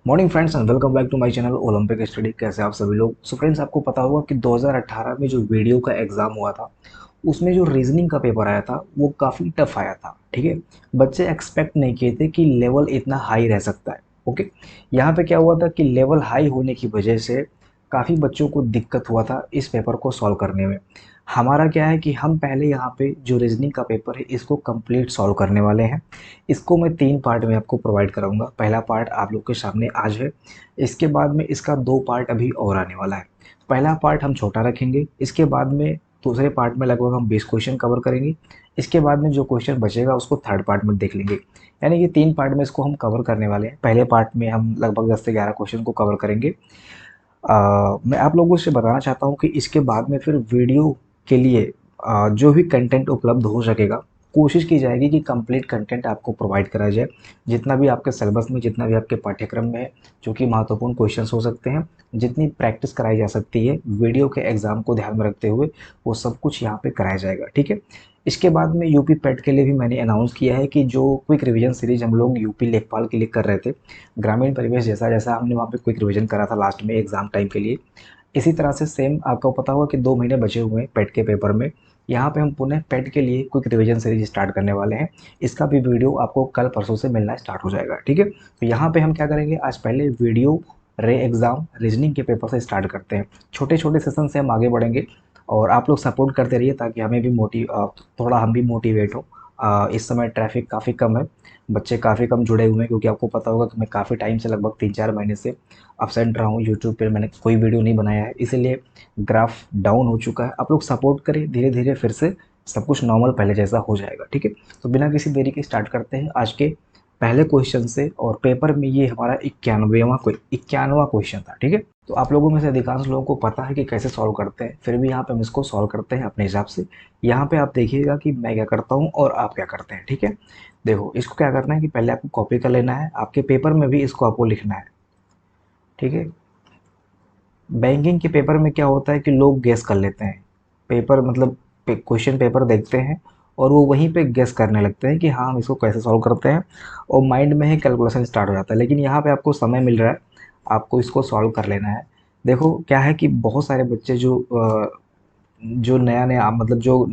Morning friends and welcome back to my channel Olympic Study. कैसे आप सभी लोग। फ्रेंड्स, आपको पता होगा कि 2018 में जो वीडियो का एग्ज़ाम हुआ था उसमें जो रीजनिंग का पेपर आया था वो काफ़ी टफ आया था। ठीक है, बच्चे एक्सपेक्ट नहीं किए थे कि लेवल इतना हाई रह सकता है। ओके, यहाँ पे क्या हुआ था कि लेवल हाई होने की वजह से काफ़ी बच्चों को दिक्कत हुआ था इस पेपर को सॉल्व करने में। हमारा क्या है कि हम पहले यहाँ पे जो रीजनिंग का पेपर है इसको कंप्लीट सॉल्व करने वाले हैं। इसको मैं 3 पार्ट में आपको प्रोवाइड कराऊँगा। पहला पार्ट आप लोग के सामने आज है, इसके बाद में इसका 2 पार्ट अभी और आने वाला है। पहला पार्ट हम छोटा रखेंगे, इसके बाद में दूसरे पार्ट में लगभग हम 20 क्वेश्चन कवर करेंगे। इसके बाद में जो क्वेश्चन बचेगा उसको थर्ड पार्ट में देख लेंगे। यानी कि 3 पार्ट में इसको हम कवर करने वाले हैं। पहले पार्ट में हम लगभग 10 से 11 क्वेश्चन को कवर करेंगे। मैं आप लोगों से बताना चाहता हूँ कि इसके बाद में फिर वीडियो के लिए जो भी कंटेंट उपलब्ध हो सकेगा, कोशिश की जाएगी कि कंप्लीट कंटेंट आपको प्रोवाइड कराया जाए। जितना भी आपके सिलेबस में, जितना भी आपके पाठ्यक्रम में है, जो कि महत्वपूर्ण क्वेश्चंस हो सकते हैं, जितनी प्रैक्टिस कराई जा सकती है वीडियो के एग्ज़ाम को ध्यान में रखते हुए, वो सब कुछ यहाँ पे कराया जाएगा। ठीक है, इसके बाद में यूपी पेट के लिए भी मैंने अनाउंस किया है कि जो क्विक रिवीजन सीरीज हम लोग यूपी लेखपाल के लिए कर रहे थे, ग्रामीण परिवेश जैसा जैसा हमने वहाँ पे क्विक रिवीजन करा था लास्ट में एग्ज़ाम टाइम के लिए, इसी तरह से सेम आपको पता होगा कि 2 महीने बचे हुए हैं पेट के पेपर में। यहाँ पे हम पुनः पेट के लिए क्विक रिवीजन सीरीज स्टार्ट करने वाले हैं। इसका भी वीडियो आपको कल परसों से मिलना स्टार्ट हो जाएगा। ठीक है, तो यहाँ पे हम क्या करेंगे, आज पहले वीडियो रे एग्ज़ाम रीजनिंग के पेपर से स्टार्ट करते हैं। छोटे छोटे सेशन से हम आगे बढ़ेंगे और आप लोग सपोर्ट करते रहिए ताकि हमें भी थोड़ा हम भी मोटिवेट हो। इस समय ट्रैफिक काफ़ी कम है, बच्चे काफ़ी कम जुड़े हुए हैं, क्योंकि आपको पता होगा कि मैं काफ़ी टाइम से लगभग 3-4 महीने से अब्सेंट रहा हूँ। यूट्यूब पे मैंने कोई वीडियो नहीं बनाया है, इसीलिए ग्राफ डाउन हो चुका है। आप लोग सपोर्ट करें, धीरे धीरे फिर से सब कुछ नॉर्मल पहले जैसा हो जाएगा। ठीक है, तो बिना किसी देरी के स्टार्ट करते हैं आज के पहले क्वेश्चन से। और पेपर में ये हमारा 91वां क्वेश्चन था। ठीक है, तो आप लोगों में से अधिकांश लोगों को पता है कि कैसे सॉल्व करते हैं, फिर भी यहाँ पे हम इसको सॉल्व करते हैं अपने हिसाब से। यहाँ पे आप देखिएगा कि मैं क्या करता हूँ और आप क्या करते हैं। ठीक है, देखो इसको क्या करना है कि पहले आपको कॉपी कर लेना है, आपके पेपर में भी इसको आपको लिखना है। ठीक है, बैंकिंग के पेपर में क्या होता है कि लोग गेस कर लेते हैं। पेपर मतलब क्वेश्चन पेपर देखते हैं और वो वहीं पे गेस करने लगते हैं कि हाँ हम इसको कैसे सॉल्व करते हैं, और माइंड में ही कैलकुलेशन स्टार्ट हो जाता है। लेकिन यहाँ पे आपको समय मिल रहा है, आपको इसको सॉल्व कर लेना है। देखो क्या है कि बहुत सारे बच्चे जो नया नया मतलब जो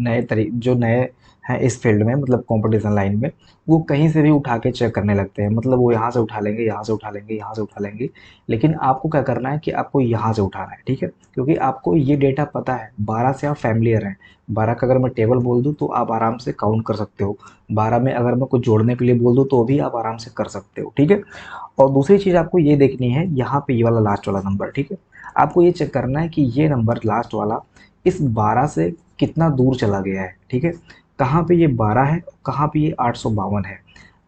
नए हैं इस फील्ड में, मतलब कंपटीशन लाइन में, वो कहीं से भी उठा के चेक करने लगते हैं। मतलब वो यहाँ से उठा लेंगे, यहाँ से उठा लेंगे, यहाँ से उठा लेंगे। लेकिन आपको क्या करना है कि आपको यहाँ से उठाना है। ठीक है, क्योंकि आपको ये डेटा पता है, 12 से आप फैमिलियर हैं। 12 का अगर मैं टेबल बोल दूँ तो आप आराम से काउंट कर सकते हो। 12 में अगर मैं कुछ जोड़ने के लिए बोल दूँ तो भी आप आराम से कर सकते हो। ठीक है, और दूसरी चीज़ आपको ये देखनी है, यहाँ पे ये वाला लास्ट वाला नंबर। ठीक है, आपको ये चेक करना है कि ये नंबर लास्ट वाला इस 12 से कितना दूर चला गया है। ठीक है, कहाँ पे ये 12 है, कहाँ पे ये 852 है।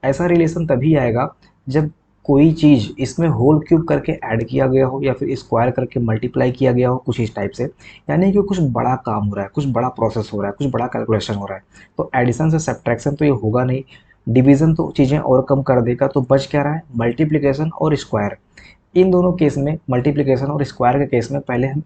ऐसा रिलेशन तभी आएगा जब कोई चीज़ इसमें होल क्यूब करके ऐड किया गया हो या फिर स्क्वायर करके मल्टीप्लाई किया गया हो, कुछ इस टाइप से। यानी कि कुछ बड़ा काम हो रहा है, कुछ बड़ा प्रोसेस हो रहा है, कुछ बड़ा कैलकुलेशन हो रहा है। तो एडिशन से सब्ट्रैक्शन तो ये होगा नहीं, डिवीज़न तो चीज़ें और कम कर देगा। तो बच क्या रहा है, मल्टीप्लिकेशन और स्क्वायर। इन दोनों केस में, मल्टीप्लिकेशन और स्क्वायर के केस में, पहले हम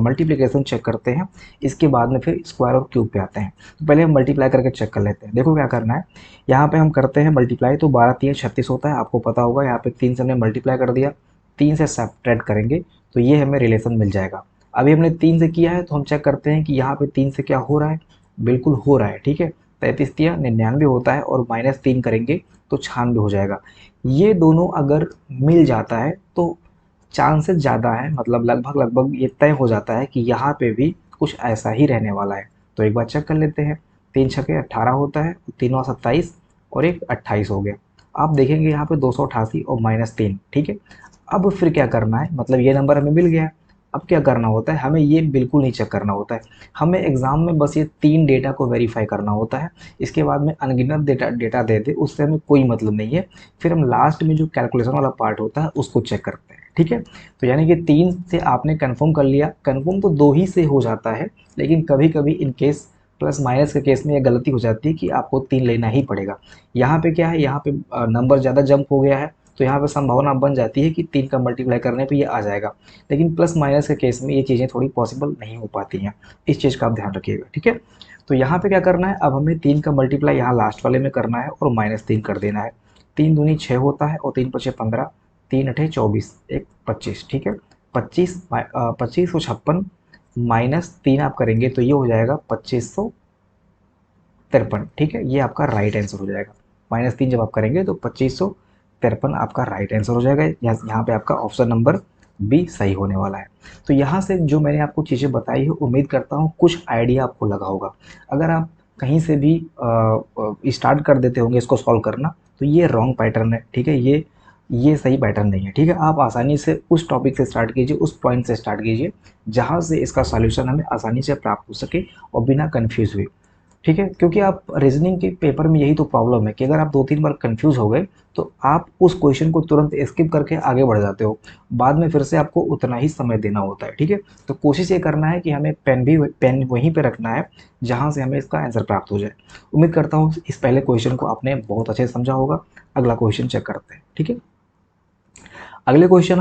मल्टीप्लिकेशन चेक करते हैं, इसके बाद में फिर स्क्वायर और क्यूब पे आते हैं। तो पहले हम मल्टीप्लाई करके चेक कर लेते हैं। देखो क्या करना है, यहाँ पे हम करते हैं मल्टीप्लाई, तो 12 3 36 होता है, आपको पता होगा। यहाँ पे 3 से हमने मल्टीप्लाई कर दिया, 3 से सब्ट्रैक्ट करेंगे तो ये हमें रिलेशन मिल जाएगा। अभी हमने 3 से किया है तो हम चेक करते हैं कि यहाँ पे 3 से क्या हो रहा है, बिल्कुल हो रहा है। ठीक है, 33 तिया 99 होता है और -3 करेंगे तो 96 हो जाएगा। ये दोनों अगर मिल जाता है तो चांसेस ज़्यादा है, मतलब लगभग लगभग ये तय हो जाता है कि यहाँ पे भी कुछ ऐसा ही रहने वाला है। तो एक बार चेक कर लेते हैं। 3 छक्के 18 होता है, 3 और 27 और एक 28 हो गया। आप देखेंगे यहाँ पे 288 और -3। ठीक है, अब फिर क्या करना है, मतलब ये नंबर हमें मिल गया है। अब क्या करना होता है, हमें ये बिल्कुल नहीं चेक करना होता है। हमें एग्ज़ाम में बस ये 3 डेटा को वेरीफाई करना होता है। इसके बाद में अनगिनत डेटा डेटा दे दे, उससे हमें कोई मतलब नहीं है। फिर हम लास्ट में जो कैलकुलेशन वाला पार्ट होता है उसको चेक करते हैं। ठीक है, तो यानी कि 3 से आपने कंफर्म कर लिया। कंफर्म तो 2 ही से हो जाता है, लेकिन कभी कभी इन केस प्लस माइनस के केस में ये गलती हो जाती है कि आपको 3 लेना ही पड़ेगा। यहाँ पे क्या है, यहाँ पे नंबर ज़्यादा जंप हो गया है, तो यहाँ पे संभावना बन जाती है कि 3 का मल्टीप्लाई करने पे ये आ जाएगा। लेकिन प्लस माइनस के केस में ये चीज़ें थोड़ी पॉसिबल नहीं हो पाती हैं। इस चीज़ का आप ध्यान रखिएगा। ठीक है, तो यहाँ पे क्या करना है, अब हमें 3 का मल्टीप्लाई यहाँ लास्ट वाले में करना है और -3 कर देना है। 3 दूनी 6 होता है और 3 पचे 15, 3 × 8 = 24, एक 25, ठीक है। 25 -3 आप करेंगे तो ये हो जाएगा 2553, ठीक है। ये आपका राइट आंसर हो जाएगा। -3 जब आप करेंगे तो 2553 आपका राइट आंसर हो जाएगा। यहाँ पे आपका ऑप्शन नंबर बी सही होने वाला है। तो यहाँ से जो मैंने आपको चीज़ें बताई है, उम्मीद करता हूँ कुछ आइडिया आपको लगा होगा। अगर आप कहीं से भी स्टार्ट कर देते होंगे इसको सॉल्व करना, तो ये रॉन्ग पैटर्न है, ठीक है। ये सही पैटर्न नहीं है, ठीक है। आप आसानी से उस टॉपिक से स्टार्ट कीजिए, उस पॉइंट से स्टार्ट कीजिए जहाँ से इसका सॉल्यूशन हमें आसानी से प्राप्त हो सके और बिना कन्फ्यूज़ हुए, ठीक है। क्योंकि आप रीजनिंग के पेपर में यही तो प्रॉब्लम है कि अगर आप 2-3 बार कंफ्यूज हो गए तो आप उस क्वेश्चन को तुरंत स्किप करके आगे बढ़ जाते हो, बाद में फिर से आपको उतना ही समय देना होता है, ठीक है। तो कोशिश ये करना है कि हमें पेन वहीं पे रखना है जहाँ से हमें इसका आंसर प्राप्त हो जाए। उम्मीद करता हूँ इस पहले क्वेश्चन को आपने बहुत अच्छे से समझा होगा। अगला क्वेश्चन चेक करते हैं, ठीक है। अगला क्वेश्चन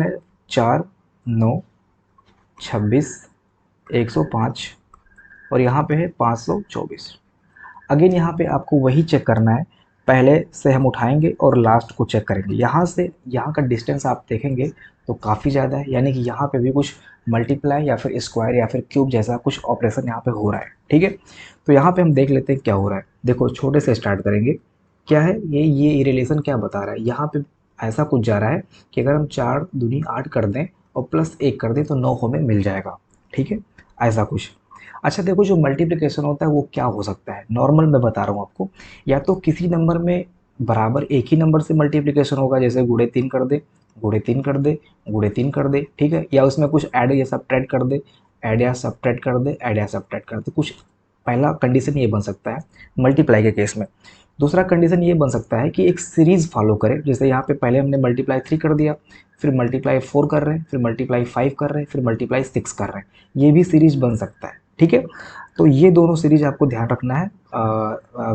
है 4, 9, 26, 105 और यहाँ पे है 524। अगेन यहाँ पे आपको वही चेक करना है, पहले से हम उठाएंगे और लास्ट को चेक करेंगे। यहाँ से यहाँ का डिस्टेंस आप देखेंगे तो काफ़ी ज़्यादा है, यानी कि यहाँ पे भी कुछ मल्टीप्लाई या फिर स्क्वायर या फिर क्यूब जैसा कुछ ऑपरेशन यहाँ पे हो रहा है, ठीक है। तो यहाँ पे हम देख लेते हैं क्या हो रहा है। देखो छोटे से स्टार्ट करेंगे। क्या है ये रिलेशन क्या बता रहा है, यहाँ पे ऐसा कुछ जा रहा है कि अगर हम 4 दूनी 8 कर दें और +1 कर दें तो 9 हमें मिल जाएगा, ठीक है, ऐसा कुछ। अच्छा देखो, जो मल्टीप्लिकेशन होता है वो क्या हो सकता है, नॉर्मल मैं बता रहा हूँ आपको। या तो किसी नंबर में बराबर एक ही नंबर से मल्टीप्लिकेशन होगा, जैसे गुणे 3 कर दे, गुणे 3 कर दे, गुणे 3 कर दे, ठीक है। या उसमें कुछ ऐड या सब्ट्रैक्ट कर दे, ऐड या सब्ट्रैक्ट कर दे, ऐड या सब्ट्रैक्ट कर दे, कुछ। पहला कंडीशन ये बन सकता है मल्टीप्लाई के केस में। दूसरा कंडीशन ये बन सकता है कि एक सीरीज फॉलो करे, जैसे यहाँ पे पहले हमने मल्टीप्लाई 3 कर दिया, फिर मल्टीप्लाई 4 कर रहे हैं, फिर मल्टीप्लाई 5 कर रहे हैं, फिर मल्टीप्लाई 6 कर रहे हैं। ये भी सीरीज बन सकता है, ठीक है। तो ये दोनों सीरीज आपको ध्यान रखना है।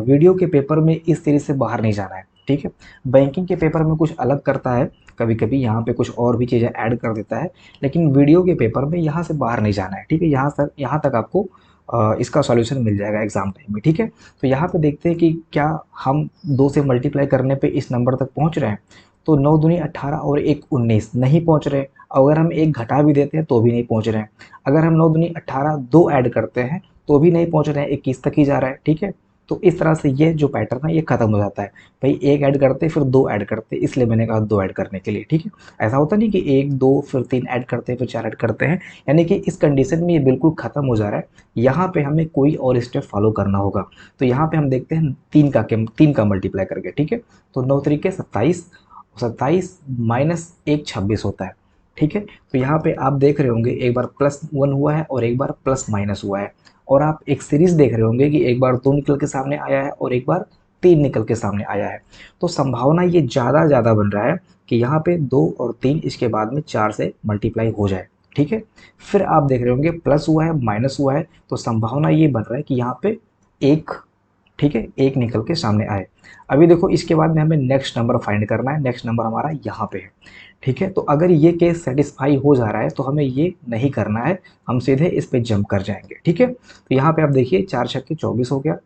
वीडियो के पेपर में इस सीरीज से बाहर नहीं जाना है, ठीक है। बैंकिंग के पेपर में कुछ अलग करता है, कभी कभी यहाँ पे कुछ और भी चीज़ें ऐड कर देता है, लेकिन वीडियो के पेपर में यहाँ से बाहर नहीं जाना है, ठीक है। यहाँ तक आपको इसका सॉल्यूशन मिल जाएगा एग्जाम टाइम में, ठीक है। तो यहाँ पे देखते हैं कि क्या हम 2 से मल्टीप्लाई करने पे इस नंबर तक पहुँच रहे हैं। तो 9 दूनी 18 और 1 19 नहीं पहुँच रहे। अगर हम एक घटा भी देते हैं तो भी नहीं पहुँच रहे हैं। अगर हम 9 दूनी 18 2 ऐड करते हैं तो भी नहीं पहुँच रहे हैं, 21 तक ही जा रहा है, ठीक है। तो इस तरह से ये जो पैटर्न है ये खत्म हो जाता है। भाई एक ऐड करते फिर 2 ऐड करते, इसलिए मैंने कहा 2 ऐड करने के लिए, ठीक है। ऐसा होता नहीं कि 1 2 फिर 3 ऐड करते हैं फिर 4 ऐड करते हैं, यानी कि इस कंडीशन में ये बिल्कुल खत्म हो जा रहा है। यहाँ पे हमें कोई और स्टेप फॉलो करना होगा। तो यहाँ पे हम देखते हैं 3 का मल्टीप्लाई करके, ठीक है। तो 9 तरीके 27, 27 -1 26 होता है, ठीक है। तो यहाँ पे आप देख रहे होंगे एक बार +1 हुआ है और एक बार प्लस माइनस हुआ है। और आप एक सीरीज देख रहे होंगे कि एक बार 2 निकल के सामने आया है और एक बार 3 निकल के सामने आया है। तो संभावना ये ज़्यादा बन रहा है कि यहाँ पे 2 और 3 इसके बाद में 4 से मल्टीप्लाई हो जाए, ठीक है। फिर आप देख रहे होंगे प्लस हुआ है माइनस हुआ है, तो संभावना ये बन रहा है कि यहाँ पे एक, ठीक है, एक निकल के सामने आए। अभी देखो इसके बाद में हमें नेक्स्ट नंबर फाइंड करना है। नेक्स्ट नंबर हमारा यहाँ पे है, ठीक है। तो अगर ये केस सेटिस्फाई हो जा रहा है तो हमें ये नहीं करना है, हम सीधे इस पे जंप कर जाएंगे, ठीक है। तो यहाँ पे आप देखिए 4 छक्के 24 हो गया,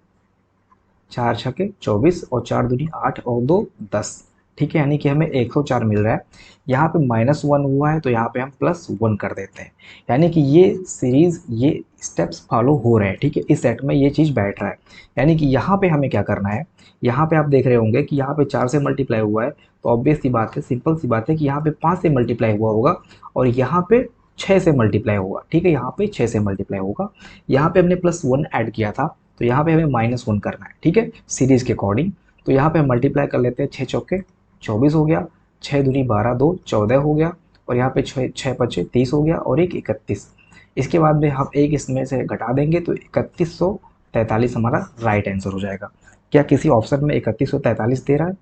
4 छक्के 24 और 4 दूनी 8 और 2 10, ठीक है। यानी कि हमें 104 मिल रहा है। यहाँ पे -1 हुआ है तो यहाँ पे हम +1 कर देते हैं, यानी कि ये सीरीज ये स्टेप्स फॉलो हो रहे हैं, ठीक है। इस सेट में ये चीज़ बैठ रहा है। यानी कि यहाँ पे हमें क्या करना है, यहाँ पे आप देख रहे होंगे कि यहाँ पे 4 से मल्टीप्लाई हुआ है, तो ऑब्वियस सी बात है, सिंपल सी बात है कि यहाँ पे 5 से मल्टीप्लाई हुआ होगा और यहाँ पे 6 से मल्टीप्लाई होगा, ठीक है। यहाँ पे 6 से मल्टीप्लाई होगा। यहाँ पे हमने +1 ऐड किया था तो यहाँ पे हमें -1 करना है, ठीक है, सीरीज के अकॉर्डिंग। तो यहाँ पे हम मल्टीप्लाई कर लेते हैं, 6 चौके 24 हो गया, 6 दूनी 12 2 14 हो गया, और यहाँ पे 6 पचे 30 हो गया और एक 31। इसके बाद में हम एक इसमें से घटा देंगे तो 3143 हमारा राइट आंसर हो जाएगा। क्या किसी ऑप्शन में 3143 दे रहा है?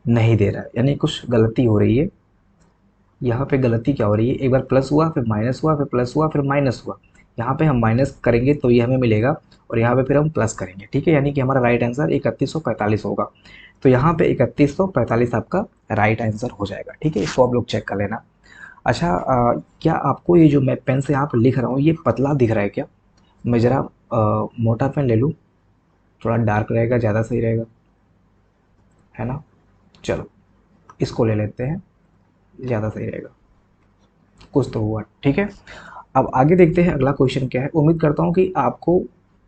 नहीं दे रहा है, यानी कुछ गलती हो रही है। यहाँ पे गलती क्या हो रही है, एक बार प्लस हुआ फिर माइनस हुआ फिर प्लस हुआ फिर माइनस हुआ। यहाँ पे हम माइनस करेंगे तो ये हमें मिलेगा और यहाँ पे फिर हम प्लस करेंगे, ठीक है। यानी कि हमारा राइट आंसर 3145 होगा। तो यहाँ पे 3145 आपका राइट आंसर हो जाएगा, ठीक है। इसको आप लोग चेक कर लेना। अच्छा क्या आपको ये जो मैं पेन से यहाँ पर लिख रहा हूँ ये पतला दिख रहा है क्या? मैं ज़रा मोटा पेन ले लूँ, थोड़ा डार्क रहेगा, ज़्यादा सही रहेगा, है ना। चलो इसको ले लेते हैं, ज़्यादा सही रहेगा, कुछ तो हुआ, ठीक है। अब आगे देखते हैं अगला क्वेश्चन क्या है। उम्मीद करता हूँ कि आपको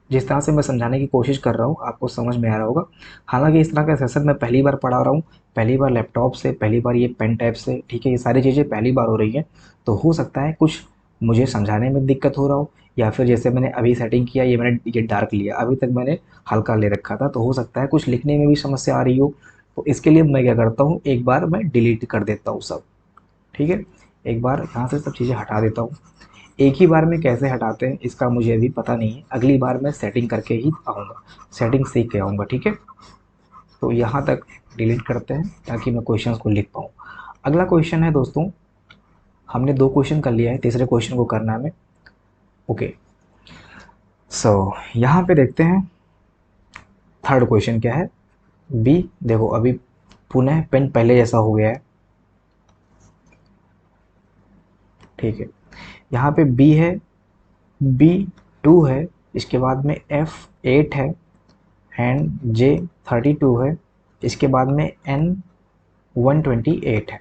जिस तरह से मैं समझाने की कोशिश कर रहा हूँ आपको समझ में आ रहा होगा। हालांकि इस तरह का सेशन मैं पहली बार पढ़ा रहा हूँ, पहली बार लैपटॉप से, पहली बार ये पेन टैब से, ठीक है, ये सारी चीज़ें पहली बार हो रही हैं। तो हो सकता है कुछ मुझे समझाने में दिक्कत हो रहा हो, या फिर जैसे मैंने अभी सेटिंग किया, ये डार्क लिया, अभी तक मैंने हल्का ले रखा था, तो हो सकता है कुछ लिखने में भी समस्या आ रही हो। तो इसके लिए मैं क्या करता हूँ, एक बार मैं डिलीट कर देता हूँ सब, ठीक है। एक बार यहाँ से सब चीज़ें हटा देता हूँ। एक ही बार में कैसे हटाते हैं इसका मुझे अभी पता नहीं है, अगली बार मैं सेटिंग करके ही आऊँगा, सेटिंग सीख के आऊँगा, ठीक है। तो यहाँ तक डिलीट करते हैं ताकि मैं क्वेश्चंस को लिख पाऊँ। अगला क्वेश्चन है दोस्तों, हमने 2 क्वेश्चन कर लिया है, तीसरे क्वेश्चन को करना है हमें। ओके, सो यहाँ पे देखते हैं थर्ड क्वेश्चन क्या है। बी, देखो अभी पुनः पेन पहले जैसा हो गया है, ठीक है। यहाँ पे बी है, बी 2 है, इसके बाद में एफ 8 है, एंड जे 32 है, इसके बाद में एन 128 है,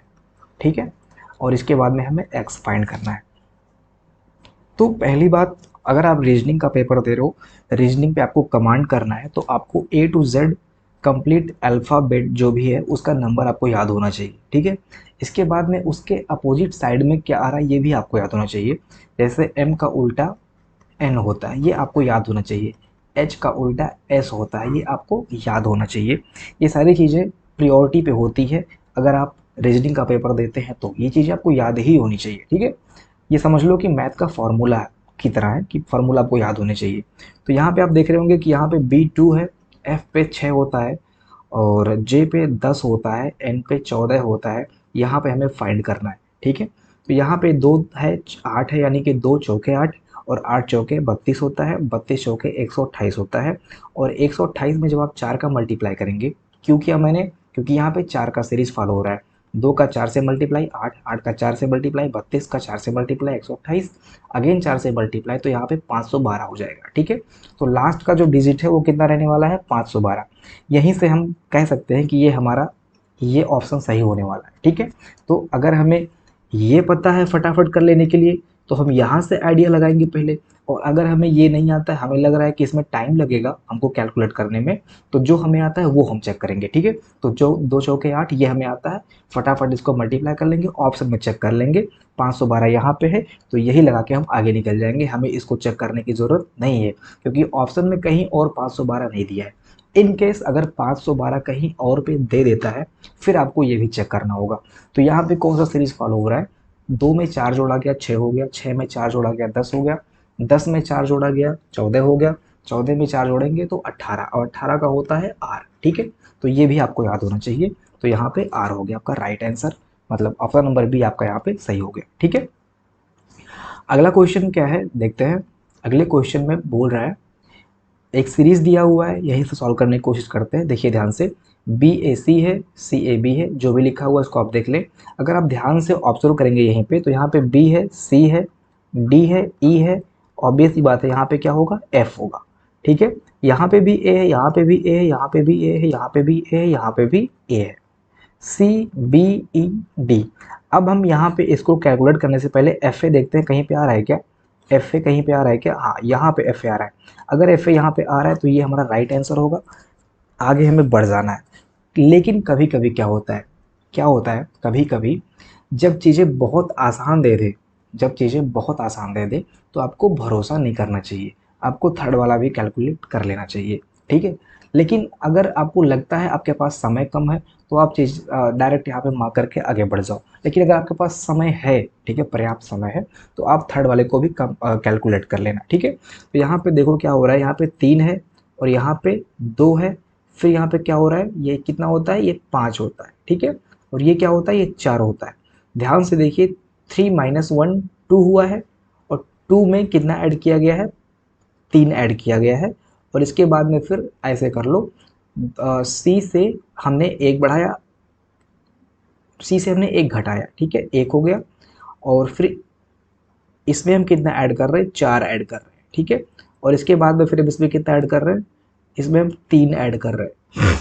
ठीक है। और इसके बाद में हमें एक्स फाइंड करना है। तो पहली बात, अगर आप रीजनिंग का पेपर दे रहे हो, रीजनिंग पे आपको कमांड करना है, तो आपको ए टू जेड कंप्लीट अल्फ़ाबेट जो भी है उसका नंबर आपको याद होना चाहिए, ठीक है। इसके बाद में उसके अपोजिट साइड में क्या आ रहा है ये भी आपको याद होना चाहिए। जैसे एम का उल्टा एन होता है, ये आपको याद होना चाहिए। एच का उल्टा एस होता है, ये आपको याद होना चाहिए। ये सारी चीज़ें प्रियोरिटी पे होती है, अगर आप रीजनिंग का पेपर देते हैं तो ये चीज़ें आपको याद ही होनी चाहिए, ठीक है। ये समझ लो कि मैथ का फॉर्मूला की तरह है, कि फार्मूला आपको याद होने चाहिए। तो यहाँ पे आप देख रहे होंगे कि यहाँ पे B2 है, F पे 6 होता है, और J पे 10 होता है, N पे 14 होता है। यहाँ पे हमें फाइंड करना है, ठीक है। तो यहाँ पे 2 है, 8 है, यानी कि 2 चौके 8, और 8 चौके 32 होता है, 32 चौके 128 होता है। और 128 में जब आप 4 का मल्टीप्लाई करेंगे, क्यों किया मैंने, क्योंकि यहाँ पे 4 का सीरीज फॉलो हो रहा है। 2 का 4 से मल्टीप्लाई 8, 8 का 4 से मल्टीप्लाई 32, का 4 से मल्टीप्लाई 128, अगेन 4 से मल्टीप्लाई, तो यहाँ पे 512 हो जाएगा, ठीक है। तो लास्ट का जो डिजिट है वो कितना रहने वाला है, 512। यहीं से हम कह सकते हैं कि ये हमारा ये ऑप्शन सही होने वाला है, ठीक है। तो अगर हमें ये पता है फटाफट कर लेने के लिए, तो हम यहाँ से आइडिया लगाएंगे पहले। और अगर हमें ये नहीं आता है, हमें लग रहा है कि इसमें टाइम लगेगा हमको कैलकुलेट करने में, तो जो हमें आता है वो हम चेक करेंगे, ठीक है। तो जो 2 चौके 8 ये हमें आता है, फटाफट इसको मल्टीप्लाई कर लेंगे, ऑप्शन में चेक कर लेंगे, 512 यहाँ पे है, तो यही लगा के हम आगे निकल जाएंगे। हमें इसको चेक करने की ज़रूरत नहीं है, क्योंकि ऑप्शन में कहीं और 512 नहीं दिया है। इन केस अगर 512 कहीं और पे दे देता है, फिर आपको ये भी चेक करना होगा। तो यहाँ पे कौन सा सीरीज फॉलो हो रहा है, 2 में 4 जोड़ा गया 6 हो गया, 6 में 4 जोड़ा गया 10 हो गया, 10 में 4 जोड़ा गया 14 हो गया, 14 में 4 जोड़ेंगे तो 18, और 18 का होता है आर, ठीक है। तो ये भी आपको याद होना चाहिए। तो यहाँ पे आर हो गया आपका राइट आंसर, मतलब ऑप्शन नंबर बी आपका यहाँ पे सही हो गया, ठीक है। अगला क्वेश्चन क्या है देखते हैं। अगले क्वेश्चन में बोल रहा है, एक सीरीज दिया हुआ है, यहीं से सॉल्व करने की कोशिश करते हैं। देखिए ध्यान से, बी ए सी है, सी ए बी है, जो भी लिखा हुआ है इसको आप देख लें। अगर आप ध्यान से ऑब्जर्व करेंगे यहीं पे, तो यहाँ पे बी है, सी है, डी है, ई है, ऑब्वियस ही बात है यहाँ पे क्या होगा, एफ होगा, ठीक है। यहाँ पे भी ए है, यहाँ पे भी ए है, यहाँ पे भी ए है, यहाँ पे भी ए है, यहाँ पे भी ए है, सी बी ई डी। अब हम यहाँ पे इसको कैलकुलेट करने से पहले एफ ए देखते हैं कहीं पे आ रहा है क्या, एफ ए कहीं पे आ रहा है क्या, हाँ यहाँ पे एफ ए आ रहा है। अगर एफ ए यहाँ पे आ रहा है तो ये हमारा राइट आंसर होगा, आगे हमें बढ़ जाना है। लेकिन कभी कभी क्या होता है, क्या होता है कभी कभी, जब चीज़ें बहुत आसान दे दे, जब चीज़ें बहुत आसान दे दे, तो आपको भरोसा नहीं करना चाहिए, आपको थर्ड वाला भी कैलकुलेट कर लेना चाहिए, ठीक है। लेकिन अगर आपको लगता है आपके पास समय कम है, तो आप चीज़ डायरेक्ट यहाँ पे मार्क करके आगे बढ़ जाओ। लेकिन अगर आपके पास समय है, ठीक है, पर्याप्त समय है, तो आप थर्ड वाले को भी कम कैलकुलेट कर लेना, ठीक है। तो यहाँ पे देखो क्या हो रहा है, यहाँ पे 3 है, और यहाँ पे 2 है, फिर यहाँ पे क्या हो रहा है, ये कितना होता है, ये 5 होता है, ठीक है। और ये क्या होता है, ये 4 होता है। ध्यान से देखिए, 3 माइनस 1 2 हुआ है, और 2 में कितना ऐड किया गया है, 3 ऐड किया गया है। और इसके बाद में फिर ऐसे कर लो, सी से हमने 1 बढ़ाया, सी से हमने 1 घटाया, ठीक है, 1 हो गया। और फिर इसमें हम कितना ऐड कर रहे हैं, 4 ऐड कर रहे हैं, ठीक है। और इसके बाद में फिर हम इसमें कितना ऐड कर रहे हैं, इसमें हम 3 ऐड कर रहे हैं,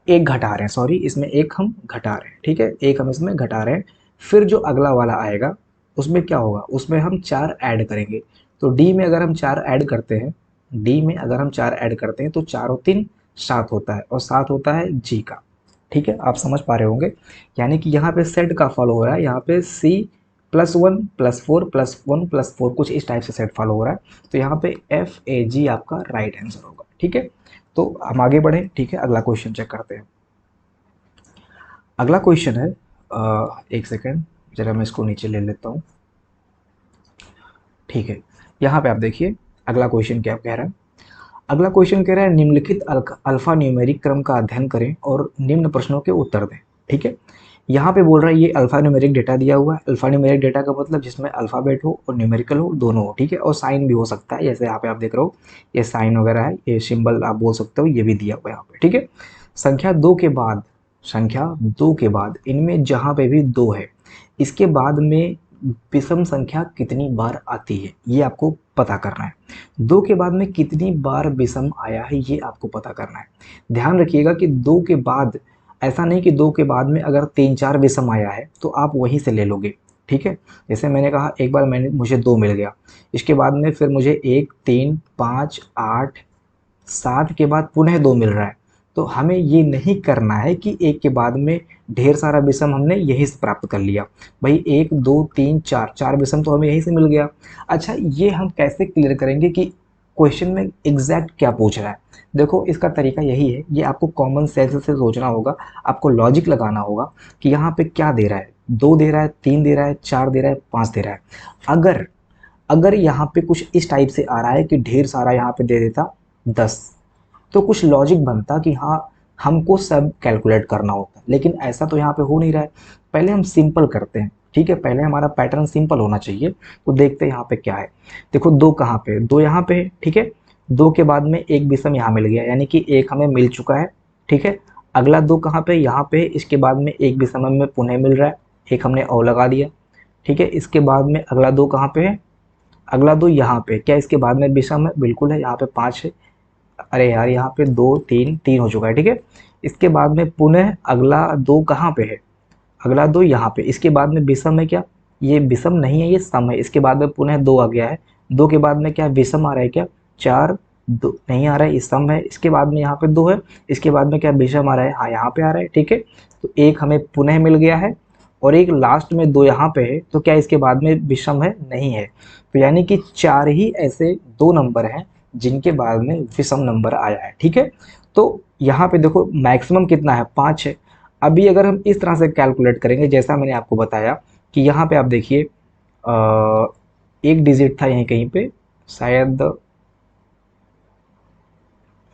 एक घटा रहे हैं, सॉरी इसमें एक हम घटा रहे हैं, ठीक है, एक हम इसमें घटा रहे हैं। फिर जो अगला वाला आएगा उसमें क्या होगा, उसमें हम 4 ऐड करेंगे। तो डी में अगर हम 4 ऐड करते हैं, डी में अगर हम 4 ऐड करते हैं तो 4 और 3 7 होता है, और 7 होता है जी का। ठीक है, आप समझ पा रहे होंगे। यानी कि यहाँ पे सेट का फॉलो हो रहा है, यहाँ पे सी +1 +4 +1 +4 कुछ इस टाइप से सेट फॉलो हो रहा है। तो यहाँ पे FAG आपका राइट आंसर होगा। ठीक है, तो हम आगे बढ़े। ठीक है, अगला क्वेश्चन चेक करते हैं। अगला क्वेश्चन है, एक सेकेंड जरा मैं इसको नीचे ले लेता हूँ। ठीक है, यहाँ पे आप देखिए अगला क्वेश्चन क्या कह रहा है। अगला क्वेश्चन कह रहा है निम्नलिखित अल्फा न्यूमेरिक क्रम का अध्ययन करें और निम्न प्रश्नों के उत्तर दें। ठीक है, यहाँ पे बोल रहा है ये अल्फा न्यूमेरिक डेटा दिया हुआ है। अल्फा न्यूमेरिक डेटा का मतलब जिसमें अल्फ़ाबेट हो और न्यूमेरिकल हो, दोनों हो। ठीक है, और साइन भी हो सकता है, जैसे यहाँ पे आप देख रहे हो ये साइन वगैरह है, ये सिंबल आप बोल सकते हो, ये भी दिया हुआ है यहाँ पे। ठीक है, संख्या 2 के बाद, संख्या 2 के बाद इनमें जहाँ पे भी 2 है, इसके बाद में विषम संख्या कितनी बार आती है, ये आपको पता करना है। 2 के बाद में कितनी बार विषम आया है, ये आपको पता करना है। ध्यान रखिएगा कि 2 के बाद, ऐसा नहीं कि 2 के बाद में अगर 3-4 विषम आया है तो आप वहीं से ले लोगे। ठीक है, जैसे मैंने कहा एक बार मुझे 2 मिल गया, इसके बाद में फिर मुझे 1 3 5 8 7 के बाद पुनः 2 मिल रहा है। तो हमें ये नहीं करना है कि एक के बाद में ढेर सारा विषम हमने यहीं से प्राप्त कर लिया। भाई 1 2 3 4 4 विषम तो हमें यहीं से मिल गया। अच्छा, ये हम कैसे क्लियर करेंगे कि क्वेश्चन में एग्जैक्ट क्या पूछ रहा है। देखो इसका तरीका यही है, ये आपको कॉमन सेंस से सोचना होगा, आपको लॉजिक लगाना होगा कि यहाँ पे क्या दे रहा है, 2 दे रहा है, 3 दे रहा है, 4 दे रहा है, 5 दे रहा है। अगर अगर यहाँ पे कुछ इस टाइप से आ रहा है कि ढेर सारा यहाँ पे दे देता 10, तो कुछ लॉजिक बनता कि हाँ हमको सब कैलकुलेट करना होता, लेकिन ऐसा तो यहाँ पे हो नहीं रहा है। पहले हम सिंपल करते हैं। ठीक है, पहले हमारा पैटर्न सिंपल होना चाहिए। तो देखते हैं यहाँ पे क्या है। देखो 2 कहाँ पे, 2 यहाँ पे है। ठीक है, 2 के बाद में एक विषम यहाँ मिल गया, यानी कि एक हमें मिल चुका है। ठीक है, अगला 2 कहाँ पे, यहाँ पे। इसके बाद में एक विषम हमें पुनः मिल रहा है, एक हमने और लगा दिया। ठीक है, इसके बाद में अगला 2 कहाँ पे है, अगला 2 यहाँ पे। क्या इसके बाद में विषम है, बिल्कुल है, यहाँ पे 5 है। अरे यार यहाँ पे 2 3 3 हो चुका है। ठीक है, इसके बाद में पुनः अगला 2 कहाँ पे है, अगला 2 यहाँ पे। इसके बाद में विषम है क्या, ये विषम नहीं है, ये सम है। इसके बाद में पुनः 2 आ गया है। 2 के बाद में क्या विषम आ रहा है क्या, 4 2 नहीं आ रहा है, ये सम है। इसके बाद में यहाँ पे 2 है, इसके बाद में क्या विषम आ रहा है, हाँ यहाँ पे आ रहा है। ठीक है, तो एक हमें पुनः मिल गया है और एक लास्ट में 2 यहाँ पे है, तो क्या इसके बाद में विषम है, नहीं है। तो यानी कि 4 ही ऐसे 2 नंबर हैं जिनके बाद में विषम नंबर आया है। ठीक है, तो यहाँ पे देखो मैक्सिमम कितना है, 5 है। अभी अगर हम इस तरह से कैलकुलेट करेंगे जैसा मैंने आपको बताया कि यहाँ पे आप देखिए एक डिजिट था यहीं कहीं पे, शायद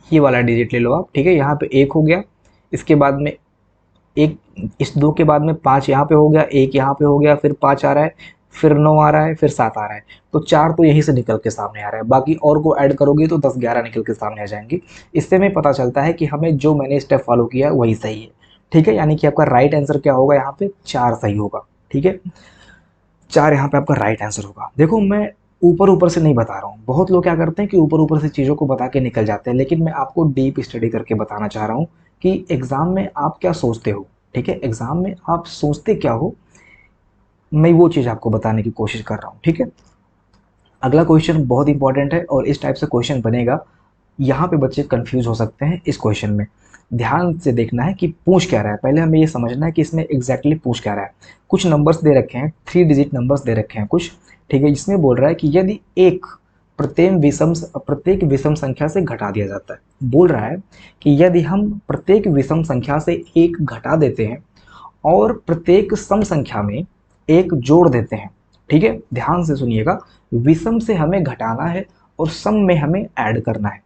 ये वाला डिजिट ले लो आप। ठीक है, यहाँ पे 1 हो गया, इसके बाद में एक, इस 2 के बाद में 5 यहाँ पे हो गया, 1 यहाँ पे हो गया, फिर 5 आ रहा है, फिर 9 आ रहा है, फिर 7 आ रहा है। तो 4 तो यहीं से निकल के सामने आ रहा है, बाकी और को ऐड करोगे तो 10-11 निकल के सामने आ जाएंगे। इससे हमें पता चलता है कि हमें जो मैंने स्टेप फॉलो किया वही सही है। ठीक है, यानी कि आपका राइट आंसर क्या होगा, यहाँ पे 4 सही होगा। ठीक है, 4 यहाँ पे आपका राइट आंसर होगा। देखो मैं ऊपर ऊपर से नहीं बता रहा हूँ, बहुत लोग क्या करते हैं कि ऊपर ऊपर से चीज़ों को बता के निकल जाते हैं, लेकिन मैं आपको डीप स्टडी करके बताना चाह रहा हूँ कि एग्ज़ाम में आप क्या सोचते हो। ठीक है, एग्ज़ाम में आप सोचते क्या हो, मैं वो चीज़ आपको बताने की कोशिश कर रहा हूँ। ठीक है, अगला क्वेश्चन बहुत इंपॉर्टेंट है और इस टाइप से क्वेश्चन बनेगा, यहाँ पे बच्चे कंफ्यूज हो सकते हैं इस क्वेश्चन में। ध्यान से देखना है कि पूछ क्या रहा है, पहले हमें ये समझना है कि इसमें एग्जैक्टली पूछ क्या रहा है। कुछ नंबर्स दे रखे हैं, 3 डिजिट नंबर्स दे रखे हैं कुछ। ठीक है, जिसमें बोल रहा है कि यदि एक प्रत्येक विषम संख्या से घटा दिया जाता है, बोल रहा है कि यदि हम प्रत्येक विषम संख्या से एक घटा देते हैं और प्रत्येक सम संख्या में एक जोड़ देते हैं। ठीक है, ध्यान से सुनिएगा, विषम से हमें घटाना है और सम में हमें ऐड करना है।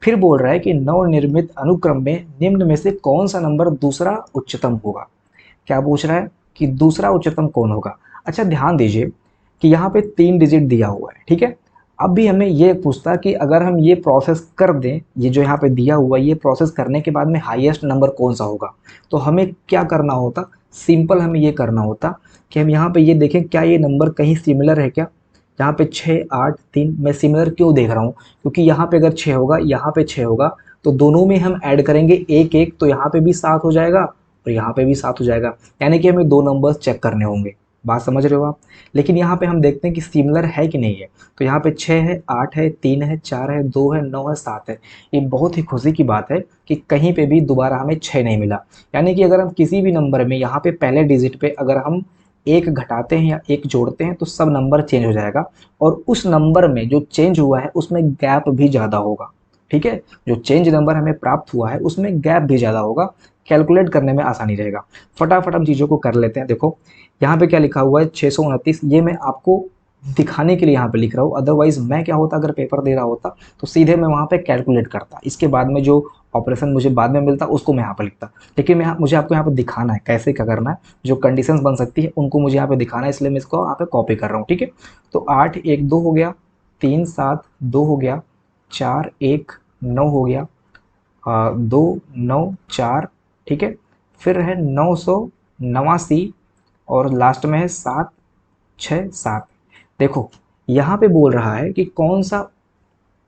फिर बोल रहा है कि नवनिर्मित अनुक्रम में निम्न में से कौन सा नंबर दूसरा उच्चतम होगा। क्या पूछ रहा है कि दूसरा उच्चतम कौन होगा। अच्छा ध्यान दीजिए कि यहाँ पे 3 डिजिट दिया हुआ है। ठीक है, अब भी हमें ये पूछता कि अगर हम ये प्रोसेस कर दें, ये जो यहाँ पे दिया हुआ ये प्रोसेस करने के बाद में हाईएस्ट नंबर कौन सा होगा, तो हमें क्या करना होता, सिंपल हमें ये करना होता कि हम यहाँ पे ये देखें क्या ये नंबर कहीं सिमिलर है क्या। यहाँ पे 6 8 3, मैं सिमिलर क्यों देख रहा हूँ, क्योंकि यहाँ पे अगर 6 होगा, यहाँ पे 6 होगा, तो दोनों में हम ऐड करेंगे एक एक, तो यहाँ पे भी 7 हो जाएगा और यहाँ पे भी 7 हो जाएगा, यानी कि हमें दो नंबर्स चेक करने होंगे। बात समझ रहे हो आप? लेकिन यहाँ पे हम देखते हैं कि सिमिलर है कि नहीं है। तो यहाँ पे 6 है, 8 है, 3 है, 4 है, 2 है, 9 है, 7 है। ये बहुत ही खुशी की बात है कि कहीं पे भी दोबारा हमें 6 नहीं मिला। यानी कि अगर हम किसी भी नंबर में यहाँ पे पहले डिजिट पे अगर हम एक घटाते हैं या एक जोड़ते हैं तो सब नंबर चेंज हो जाएगा, और उस नंबर में जो चेंज हुआ है उसमें गैप भी ज़्यादा होगा। ठीक है, जो चेंज नंबर हमें प्राप्त हुआ है उसमें गैप भी ज़्यादा होगा, कैलकुलेट करने में आसानी रहेगा। फटाफट हम चीज़ों को कर लेते हैं। देखो यहाँ पे क्या लिखा हुआ है 629, ये मैं आपको दिखाने के लिए यहाँ पे लिख रहा हूँ, अदरवाइज मैं क्या होता अगर पेपर दे रहा होता तो सीधे मैं वहाँ पे कैलकुलेट करता, इसके बाद में जो ऑपरेशन मुझे बाद में मिलता उसको मैं यहाँ पे लिखता। लेकिन मैं मुझे आपको यहाँ पे दिखाना है कैसे क्या करना है, जो कंडीशंस बन सकती है उनको मुझे यहाँ पे दिखाना है, इसलिए मैं इसको यहाँ पे कॉपी कर रहा हूँ। ठीक है, तो 8 1 2 हो गया, 3 7 2 हो गया, 4 1 9 हो गया, 2 9 4, ठीक है, फिर है 989 और लास्ट में है 7 6 7। देखो यहाँ पे बोल रहा है कि कौन सा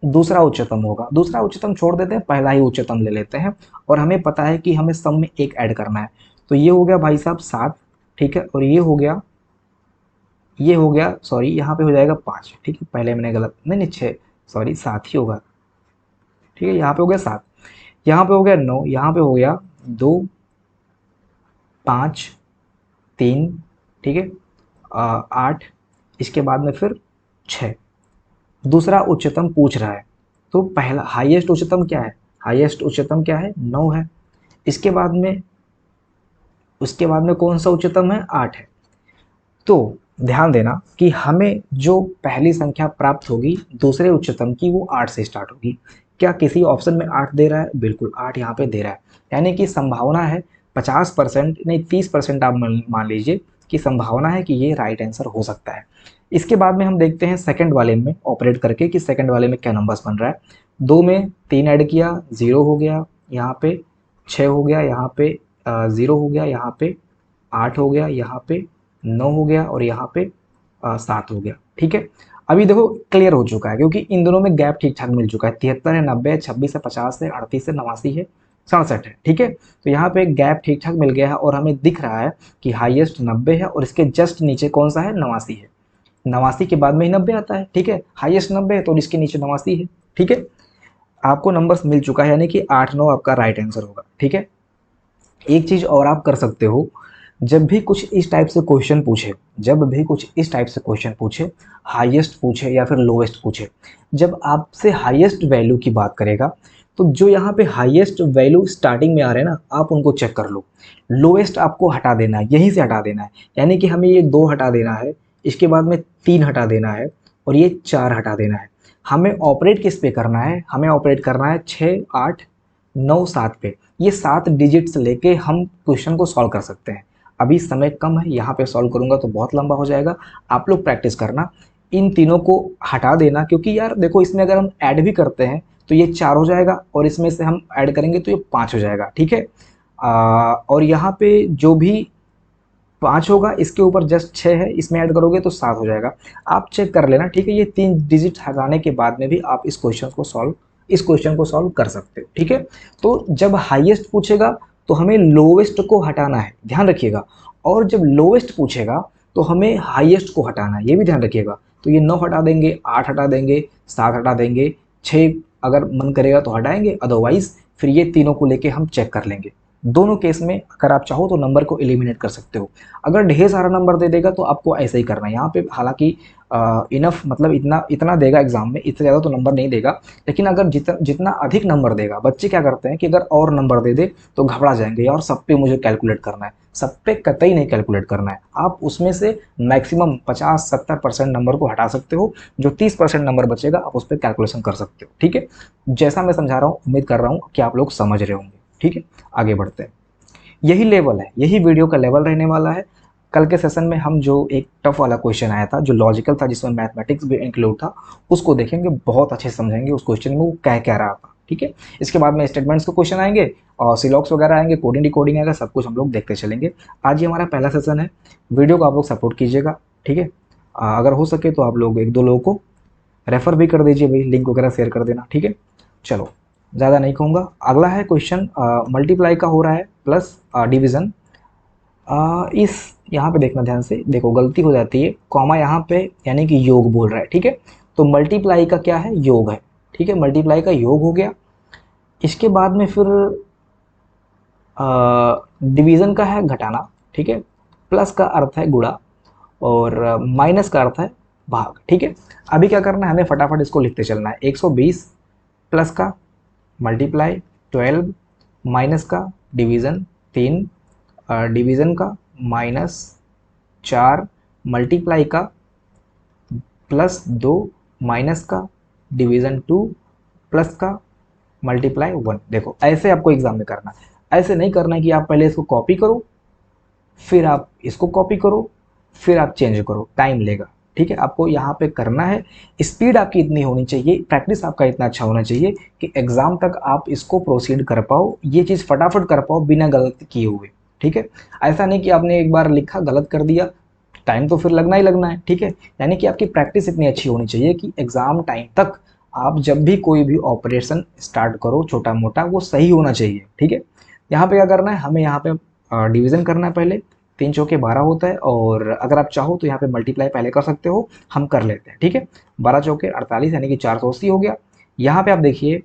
दूसरा उच्चतम होगा। दूसरा उच्चतम छोड़ देते हैं, पहला ही उच्चतम ले लेते हैं, और हमें पता है कि हमें सम में एक ऐड करना है। तो ये हो गया भाई साहब 7, ठीक है, और ये हो गया सॉरी यहाँ पे हो जाएगा 5। ठीक है, पहले मैंने गलत, नहीं नहीं 6, सॉरी 7 ही होगा। ठीक है, यहाँ पे हो गया 7, यहाँ पे हो गया 9, यहाँ पे हो गया 2 5 3, ठीक है, 8, इसके बाद में फिर 6। दूसरा उच्चतम पूछ रहा है, तो पहला हाईएस्ट उच्चतम क्या है? हाईएस्ट उच्चतम क्या है? 9 है। इसके बाद में उसके बाद में कौन सा उच्चतम है? 8 है। तो ध्यान देना कि हमें जो पहली संख्या प्राप्त होगी दूसरे उच्चतम की, वो 8 से स्टार्ट होगी। क्या किसी ऑप्शन में 8 दे रहा है? बिल्कुल 8 यहाँ पे दे रहा है, यानी कि संभावना है 50%, नहीं 30% आप मान लीजिए कि संभावना है कि ये राइट आंसर हो सकता है। इसके बाद में हम देखते हैं सेकंड वाले में ऑपरेट करके कि सेकंड वाले में क्या नंबर्स बन रहा है। 2 में 3 ऐड किया, 0 हो गया, यहाँ पे 6 हो गया, यहाँ पे 0 हो गया, यहाँ पे 8 हो गया, यहाँ पे 9 हो गया और यहाँ पे 7 हो गया। ठीक है, अभी देखो क्लियर हो चुका है क्योंकि इन दोनों में गैप ठीक ठाक मिल चुका है। 73 है, 90 है, 26 है, 50 है, 38 है, 89 है, 67 है। ठीक है, तो यहाँ पे गैप ठीक ठाक मिल गया है और हमें दिख रहा है कि हाईएस्ट 90 है और इसके जस्ट नीचे कौन सा है? 89 है। 89 के बाद में ही 90 आता है। ठीक है, हाईएस्ट 90 है तो इसके नीचे 89 है। ठीक है, आपको नंबर्स मिल चुका है, यानी कि 8 9 आपका राइट आंसर होगा। ठीक है, एक चीज़ और आप कर सकते हो, जब भी कुछ इस टाइप से क्वेश्चन पूछे, जब भी कुछ इस टाइप से क्वेश्चन पूछे, हाईएस्ट पूछे या फिर लोएस्ट पूछे, जब आपसे हाईएस्ट वैल्यू की बात करेगा तो जो यहाँ पे हाईएस्ट वैल्यू स्टार्टिंग में आ रहे हैं ना, आप उनको चेक कर लो। लोएस्ट आपको हटा देना है, यहीं से हटा देना है, यानी कि हमें ये 2 हटा देना है, इसके बाद में 3 हटा देना है और ये 4 हटा देना है। हमें ऑपरेट किस पे करना है? हमें ऑपरेट करना है 6 8 9 7 पे। ये 7 डिजिट्स लेके हम क्वेश्चन को सॉल्व कर सकते हैं। अभी समय कम है, यहाँ पे सॉल्व करूँगा तो बहुत लंबा हो जाएगा। आप लोग प्रैक्टिस करना, इन तीनों को हटा देना, क्योंकि यार देखो इसमें अगर हम ऐड भी करते हैं तो ये 4 हो जाएगा और इसमें से हम ऐड करेंगे तो ये 5 हो जाएगा। ठीक है, और यहाँ पे जो भी 5 होगा इसके ऊपर जस्ट 6 है, इसमें ऐड करोगे तो 7 हो जाएगा। आप चेक कर लेना। ठीक है, ये 3 डिजिट हटाने के बाद में भी आप इस क्वेश्चन को सॉल्व कर सकते हो। ठीक है, तो जब हाईएस्ट पूछेगा तो हमें लोवेस्ट को हटाना है, ध्यान रखिएगा, और जब लोवेस्ट पूछेगा तो हमें हाईएस्ट को हटाना है, ये भी ध्यान रखिएगा। तो ये 9 हटा देंगे, 8 हटा देंगे, 7 हटा देंगे, 6 अगर मन करेगा तो हटाएंगे, अदरवाइज फिर ये तीनों को लेके हम चेक कर लेंगे। दोनों केस में अगर आप चाहो तो नंबर को एलिमिनेट कर सकते हो। अगर ढेर सारा नंबर दे देगा तो आपको ऐसा ही करना है। यहाँ पे हालांकि इनफ मतलब इतना इतना देगा एग्जाम में, इससे ज़्यादा तो नंबर नहीं देगा, लेकिन अगर जितना अधिक नंबर देगा, बच्चे क्या करते हैं कि अगर और नंबर दे दे तो घबरा जाएंगे, यार सब पे मुझे कैलकुलेट करना है। सब पे कतई नहीं कैलकुलेट करना है, आप उसमें से मैक्सिमम 50-70% नंबर को हटा सकते हो, जो 30% नंबर बचेगा आप उस पर कैलकुलेशन कर सकते हो। ठीक है, जैसा मैं समझा रहा हूँ उम्मीद कर रहा हूँ कि आप लोग समझ रहे होंगे। ठीक है, आगे बढ़ते हैं। यही लेवल है, यही वीडियो का लेवल रहने वाला है। कल के सेशन में हम जो एक टफ वाला क्वेश्चन आया था जो लॉजिकल था, जिसमें मैथमेटिक्स भी इंक्लूड था, उसको देखेंगे, बहुत अच्छे से समझेंगे उस क्वेश्चन में वो कह रहा था। ठीक है, इसके बाद में स्टेटमेंट्स के क्वेश्चन आएंगे और सिलॉक्स वगैरह आएंगे, कोडिंग डिकोडिंग आएगा, सब कुछ हम लोग देखते चलेंगे। आज ये हमारा पहला सेशन है, वीडियो को आप लोग सपोर्ट कीजिएगा। ठीक है, अगर हो सके तो आप लोग 1-2 लोगों को रेफर भी कर दीजिए भाई, लिंक वगैरह शेयर कर देना। ठीक है, चलो ज़्यादा नहीं कहूँगा। अगला है क्वेश्चन, मल्टीप्लाई का हो रहा है प्लस डिवीज़न। इस यहाँ पे देखना ध्यान से, देखो गलती हो जाती है, कॉमा यहाँ पे यानी कि योग बोल रहा है, ठीक है। तो मल्टीप्लाई का क्या है, योग है, ठीक है, मल्टीप्लाई का योग हो गया। इसके बाद में फिर डिवीज़न का है घटाना, ठीक है। प्लस का अर्थ है गुणा और माइनस का अर्थ है भाग, ठीक है। अभी क्या करना है, हमें फटाफट इसको लिखते चलना है। 120 प्लस का मल्टीप्लाई 12 माइनस का डिवीज़न 3 डिवीज़न का माइनस 4 मल्टीप्लाई का प्लस 2 माइनस का डिवीज़न 2 प्लस का मल्टीप्लाई 1। देखो ऐसे आपको एग्जाम में करना है, ऐसे नहीं करना है कि आप पहले इसको कॉपी करो फिर आप इसको कॉपी करो फिर आप चेंज करो, टाइम लेगा, ठीक है। आपको यहाँ पे करना है, स्पीड आपकी इतनी होनी चाहिए, प्रैक्टिस आपका इतना अच्छा होना चाहिए कि एग्ज़ाम तक आप इसको प्रोसीड कर पाओ, ये चीज़ फटाफट कर पाओ बिना गलती किए हुए, ठीक है। ऐसा नहीं कि आपने एक बार लिखा गलत कर दिया, टाइम तो फिर लगना ही लगना है, ठीक है। यानी कि आपकी प्रैक्टिस इतनी अच्छी होनी चाहिए कि एग्ज़ाम टाइम तक आप जब भी कोई भी ऑपरेशन स्टार्ट करो छोटा मोटा, वो सही होना चाहिए, ठीक है। यहाँ पे क्या करना है, हमें यहाँ पे डिवीज़न करना है पहले। 3 चौके 12 होता है, और अगर आप चाहो तो यहाँ पे मल्टीप्लाई पहले कर सकते हो, हम कर लेते हैं, ठीक है। 12 चौके 48 यानी कि 480 हो गया। यहाँ पे आप देखिए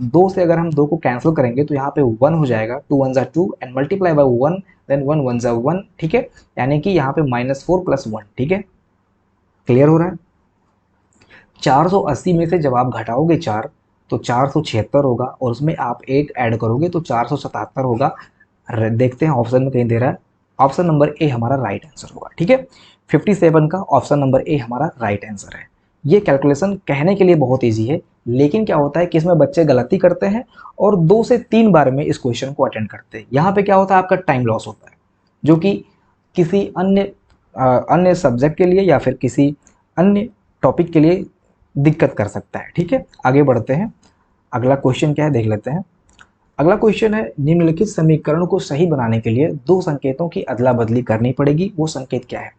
2 से अगर हम 2 को कैंसिल करेंगे तो यहाँ पे 1 हो जाएगा, 2 1 2 एंड मल्टीप्लाई बाय 1 देन 1 1 1, ठीक है। यानी कि यहाँ पे -4 + 1, ठीक है। क्लियर हो रहा है। 480 में से जब आप घटाओगे 4 तो 476 होगा, और उसमें आप 8 ऐड करोगे तो 477 होगा। देखते हैं ऑप्शन में कहीं दे रहा है, ऑप्शन नंबर ए हमारा राइट आंसर होगा, ठीक है। 57 का ऑप्शन नंबर ए हमारा राइट आंसर है। ये कैलकुलेशन कहने के लिए बहुत ईजी है, लेकिन क्या होता है कि इसमें बच्चे गलती करते हैं और 2 से 3 बार में इस क्वेश्चन को अटेंड करते हैं। यहाँ पे क्या होता है, आपका टाइम लॉस होता है, जो कि किसी अन्य सब्जेक्ट के लिए या फिर किसी अन्य टॉपिक के लिए दिक्कत कर सकता है, ठीक है। आगे बढ़ते हैं, अगला क्वेश्चन क्या है देख लेते हैं। अगला क्वेश्चन है, निम्नलिखित समीकरण को सही बनाने के लिए 2 संकेतों की अदला बदली करनी पड़ेगी, वो संकेत क्या है।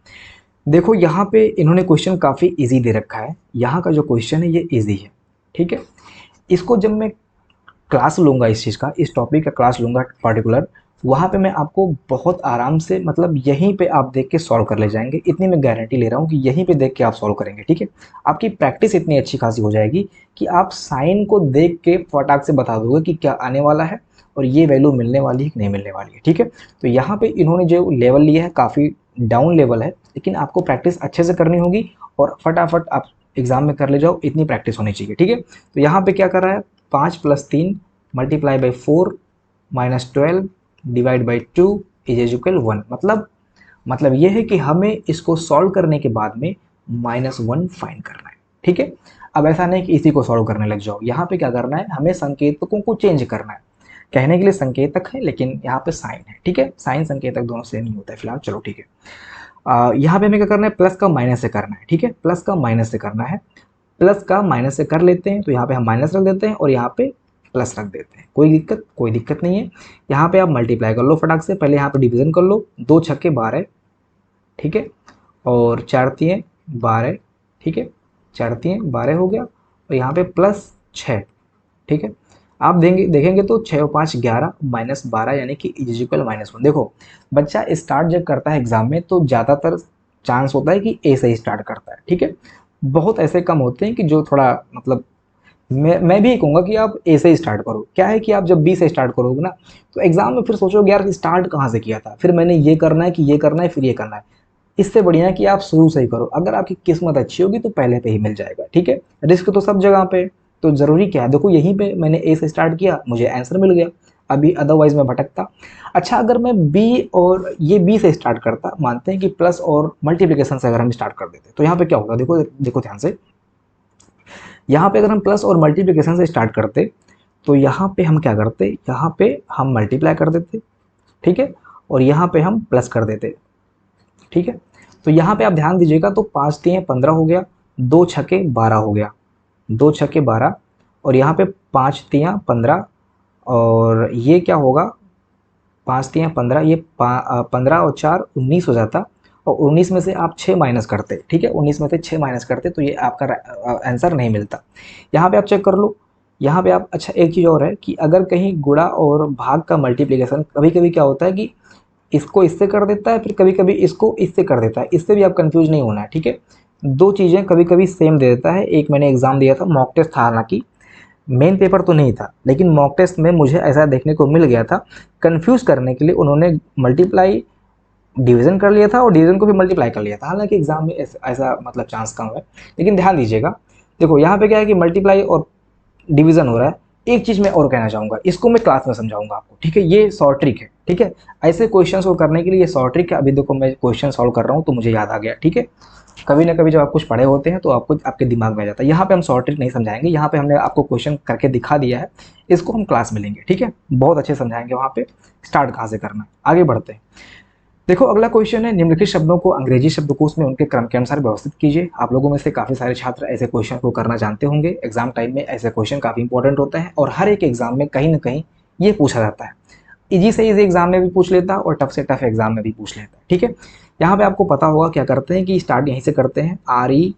देखो यहाँ पे इन्होंने क्वेश्चन काफ़ी इजी दे रखा है, यहाँ का जो क्वेश्चन है ये इजी है, ठीक है। इसको जब मैं क्लास लूँगा इस चीज़ का, इस टॉपिक का क्लास लूँगा पर्टिकुलर, वहाँ पे मैं आपको बहुत आराम से, मतलब यहीं पे आप देख के सॉल्व कर ले जाएंगे, इतनी मैं गारंटी ले रहा हूँ कि यहीं पे देख के आप सॉल्व करेंगे, ठीक है। आपकी प्रैक्टिस इतनी अच्छी खासी हो जाएगी कि आप साइन को देख के फटाक से बता दोगे कि क्या आने वाला है और ये वैल्यू मिलने वाली है कि नहीं मिलने वाली है, ठीक है। तो यहाँ पे इन्होंने जो लेवल लिया है काफ़ी डाउन लेवल है, लेकिन आपको प्रैक्टिस अच्छे से करनी होगी और फटाफट आप एग्जाम में कर ले जाओ, इतनी प्रैक्टिस होनी चाहिए, ठीक है। तो यहाँ पे क्या कर रहा है, 5 + 3 multiply by 4 -12 divide by 2 is equal 1। मतलब ये है कि हमें इसको सॉल्व करने के बाद में -1 फाइंड करना है, ठीक है। अब ऐसा नहीं कि इसी को सॉल्व करने लग जाओ, यहाँ पे क्या करना है, हमें संकेतकों को चेंज करना है। कहने के लिए संकेतक है लेकिन यहाँ पे साइन है, ठीक है। साइन संकेतक दोनों सेम ही होता है फिलहाल, चलो ठीक है। यहाँ पे हमें क्या करना है, प्लस का माइनस से करना है, ठीक है। प्लस का माइनस से करना है, प्लस का माइनस से कर लेते हैं, तो यहाँ पे हम माइनस रख देते हैं और यहाँ पे प्लस रख देते हैं, कोई दिक्कत नहीं है। यहाँ पे आप मल्टीप्लाई कर लो फटाक से, पहले यहाँ पे डिवीजन कर लो, 2 छक्के 12, ठीक है, और 4 तिये 12, ठीक है, 4 तिये 12 हो गया, और यहाँ पे +6, ठीक है। आप देखेंगे तो 6 और 5 11 -12 यानी कि इज इक्वल -1। देखो बच्चा स्टार्ट जब करता है एग्जाम में तो ज़्यादातर चांस होता है कि ए से ही स्टार्ट करता है, ठीक है। बहुत ऐसे कम होते हैं कि जो थोड़ा, मतलब मैं भी कहूँगा कि आप ए से ही स्टार्ट करो। क्या है कि आप जब बी से स्टार्ट करोगे ना तो एग्जाम में फिर सोचोगे यार स्टार्ट कहाँ से किया था, फिर मैंने ये करना है कि ये करना है फिर ये करना है। इससे बढ़िया है कि आप शुरू से ही करो, अगर आपकी किस्मत अच्छी होगी तो पहले पे ही मिल जाएगा, ठीक है। रिस्क तो सब जगह पे, तो ज़रूरी क्या है, देखो यहीं पे मैंने ए से स्टार्ट किया, मुझे आंसर मिल गया, अभी अदरवाइज मैं भटकता। अच्छा अगर मैं बी और ये बी से स्टार्ट करता, मानते हैं कि प्लस और मल्टीप्लिकेशन से अगर हम स्टार्ट कर देते तो यहाँ पे क्या होगा, देखो देखो ध्यान से, यहाँ पे अगर हम प्लस और मल्टीप्लिकेशन से स्टार्ट करते तो यहाँ पे हम क्या करते, यहाँ पे हम मल्टीप्लाई कर देते, ठीक है, और यहाँ पे हम प्लस कर देते, ठीक है। तो यहाँ पे आप ध्यान दीजिएगा, तो 5 तिये 15 हो गया, 2 छक्के 12 हो गया, 2 छक्के 12, और यहाँ पे 5 तिया 15, और ये क्या होगा, 5 तिया 15, ये 15 और 4 19 हो जाता, और 19 में से आप 6 माइनस करते, ठीक है, 19 में से 6 माइनस करते तो ये आपका आंसर नहीं मिलता। यहाँ पे आप चेक कर लो, यहाँ पे आप, अच्छा एक चीज़ और है कि अगर कहीं गुणा और भाग का मल्टीप्लिकेशन कभी कभी क्या होता है कि इसको इससे कर देता है, फिर कभी कभी इसको इससे कर देता है, इससे भी आप कंफ्यूज नहीं होना है, ठीक है। दो चीज़ें कभी कभी सेम दे देता है। एक मैंने एग्जाम दिया था, मॉक टेस्ट था, हालांकि मेन पेपर तो नहीं था, लेकिन मॉक टेस्ट में मुझे ऐसा देखने को मिल गया था। कंफ्यूज करने के लिए उन्होंने मल्टीप्लाई डिवीजन कर लिया था और डिवीजन को भी मल्टीप्लाई कर लिया था। हालांकि एग्जाम में ऐसा मतलब चांस कम है, लेकिन ध्यान दीजिएगा। देखो यहाँ पे क्या है कि मल्टीप्लाई और डिवीजन हो रहा है। एक चीज़ मैं और कहना चाहूँगा, इसको मैं क्लास में समझाऊंगा आपको, ठीक है। ये शॉर्ट ट्रिक है, ठीक है। ऐसे क्वेश्चन को करने के लिए ये शॉर्ट ट्रिक है। अभी देखो मैं क्वेश्चन सॉल्व कर रहा हूँ तो मुझे याद आ गया, ठीक है। कभी ना कभी जब आप कुछ पढ़े होते हैं तो आपको आपके दिमाग में आ जाता है। यहाँ पे हम शॉर्ट ट्रिक नहीं समझाएंगे, यहाँ पे हमने आपको क्वेश्चन करके दिखा दिया है। इसको हम क्लास में लेंगे, ठीक है। बहुत अच्छे समझाएंगे वहाँ पे स्टार्ट कहाँ से करना है। आगे बढ़ते हैं। देखो अगला क्वेश्चन है, निम्नलिखित शब्दों को अंग्रेजी शब्दकोश में उनके क्रम के अनुसार व्यवस्थित कीजिए। आप लोगों में से काफ़ी सारे छात्र ऐसे क्वेश्चन को करना जानते होंगे। एग्जाम टाइम में ऐसे क्वेश्चन काफ़ी इंपॉर्टेंट होते हैं और हर एक एग्जाम में कहीं ना कहीं ये पूछा जाता है। इजी से इजी एग्जाम में भी पूछ लेता है और टफ से टफ एग्जाम में भी पूछ लेता है, ठीक है। यहाँ पे आपको पता होगा क्या करते हैं कि स्टार्ट यहीं से करते हैं। आर ई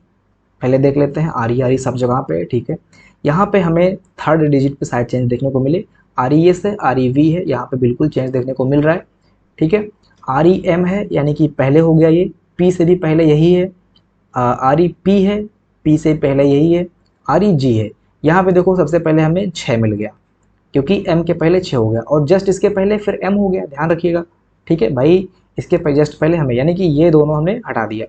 पहले देख लेते हैं, आर ई सब जगह पे, ठीक है। यहाँ पे हमें थर्ड डिजिट पे शायद चेंज देखने को मिले। आर ई एस है, आर ई वी है, यहाँ पे बिल्कुल चेंज देखने को मिल रहा है, ठीक है। आर ई एम है, यानी कि पहले हो गया ये, पी से भी पहले यही है। आर ई पी है, पी से पहले यही है। आर ई जी है, यहाँ पे देखो सबसे पहले हमें 6 मिल गया, क्योंकि एम के पहले 6 हो गया और जस्ट इसके पहले फिर एम हो गया, ध्यान रखिएगा, ठीक है भाई। इसके जस्ट पहले हमें, यानी कि ये दोनों हमने हटा दिया।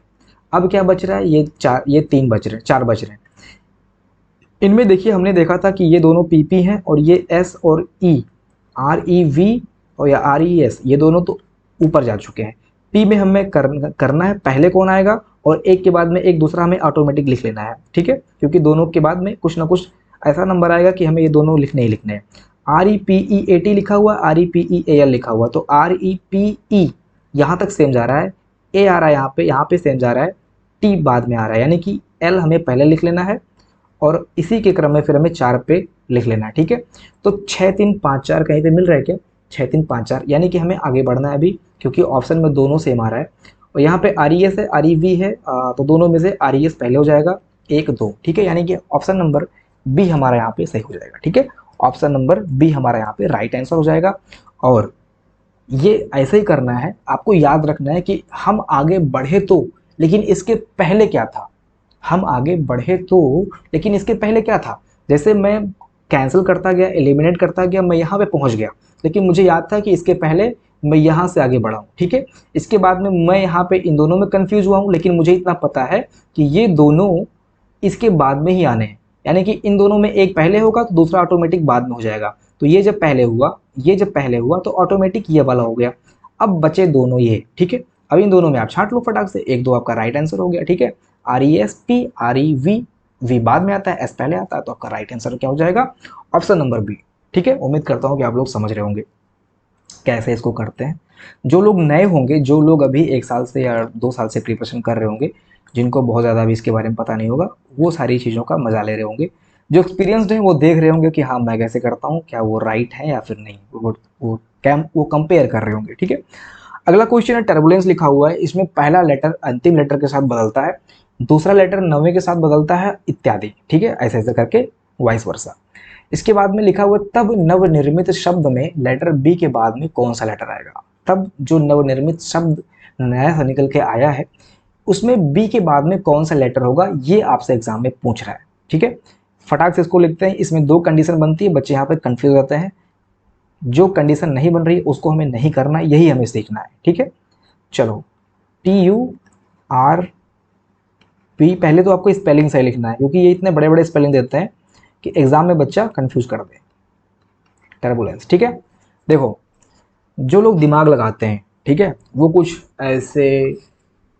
अब क्या बच रहा है, ये चार, ये 3 बच रहे हैं, 4 बच रहे हैं। इनमें देखिए हमने देखा था कि ये दोनों पी पी हैं और ये एस और ई, आर ई वी और या आर ई एस, ये दोनों तो ऊपर जा चुके हैं। पी में हमें करना है पहले कौन आएगा और एक के बाद में एक दूसरा हमें ऑटोमेटिक लिख लेना है, ठीक है। क्योंकि दोनों के बाद में कुछ ना कुछ ऐसा नंबर आएगा कि हमें ये दोनों लिखने ही लिखने हैं। R E P E A T लिखा हुआ, R E P E A L लिखा हुआ, तो आर ई पी ई यहाँ तक सेम जा रहा है, ए आ रहा है यहाँ पे सेम जा रहा है, टी बाद में आ रहा है, यानी कि एल हमें पहले लिख लेना है और इसी के क्रम में फिर हमें 4 पे लिख लेना है, ठीक है। तो 6 3 5 4 कहीं पे मिल रहा है क्या, 6 3 5 4, यानी कि हमें आगे बढ़ना है अभी, क्योंकि ऑप्शन में दोनों सेम आ रहा है। और यहाँ पे आर ई एस है, आर ई वी है, तो दोनों में से आर ई एस पहले हो जाएगा, 1 2, ठीक है। यानी कि ऑप्शन नंबर बी हमारा यहाँ पे सही हो जाएगा, ठीक है। ऑप्शन नंबर बी हमारा यहाँ पे राइट आंसर हो जाएगा। और ये ऐसे ही करना है, आपको याद रखना है कि हम आगे बढ़े तो, लेकिन इसके पहले क्या था। हम आगे बढ़े तो, लेकिन इसके पहले क्या था। जैसे मैं कैंसिल करता गया, एलिमिनेट करता गया, मैं यहाँ पे पहुँच गया, लेकिन मुझे याद था कि इसके पहले मैं यहाँ से आगे बढ़ा हूँ, ठीक है। इसके बाद में मैं यहाँ पे इन दोनों में कंफ्यूज हुआ हूँ, लेकिन मुझे इतना पता है कि ये दोनों इसके बाद में ही आने हैं, यानी कि इन दोनों में एक पहले होगा तो दूसरा ऑटोमेटिक बाद में हो जाएगा। तो ये जब पहले हुआ, ये जब पहले हुआ तो ऑटोमेटिक ये वाला हो गया। अब बचे दोनों ये, ठीक है। अब इन दोनों में आप छांट लो फटाक से, 1 2 आपका राइट आंसर हो गया, ठीक है। R E S P, R E V, V बाद में आता है, एस पहले आता है, तो आपका राइट आंसर क्या हो जाएगा, ऑप्शन नंबर बी, ठीक है। उम्मीद करता हूँ कि आप लोग समझ रहे होंगे कैसे इसको करते हैं। जो लोग नए होंगे, जो लोग अभी 1 साल से या 2 साल से प्रिपरेशन कर रहे होंगे, जिनको बहुत ज़्यादा अभी इसके बारे में पता नहीं होगा, वो सारी चीज़ों का मजा ले रहे होंगे। जो एक्सपीरियंसड हैं वो देख रहे होंगे कि हाँ मैं कैसे करता हूँ, क्या वो राइट है या फिर नहीं, वो कंपेयर कर रहे होंगे, ठीक है। अगला क्वेश्चन है, टर्बुलेंस लिखा हुआ है, इसमें पहला लेटर अंतिम लेटर के साथ बदलता है, दूसरा लेटर 9वें के साथ बदलता है, इत्यादि, ठीक है। ऐसे ऐसे करके वाइस वर्सा। इसके बाद में लिखा हुआ तब नवनिर्मित शब्द में लेटर बी के बाद में कौन सा लेटर आएगा। तब जो नवनिर्मित शब्द नया सा निकल के आया है, उसमें बी के बाद में कौन सा लेटर होगा, ये आपसे एग्जाम में पूछ रहा है, ठीक है। फटाक से इसको लिखते हैं। इसमें 2 कंडीशन बनती है, बच्चे यहाँ पे कंफ्यूज होते हैं। जो कंडीशन नहीं बन रही उसको हमें नहीं करना है, यही हमें सीखना है, ठीक है। चलो, टी यू आर पी, पहले तो आपको स्पेलिंग सही लिखना है, क्योंकि ये इतने बड़े बड़े स्पेलिंग देते हैं कि एग्जाम में बच्चा कंफ्यूज कर दे। टर्बुलेंस, ठीक है। देखो जो लोग दिमाग लगाते हैं, ठीक है, वो कुछ ऐसे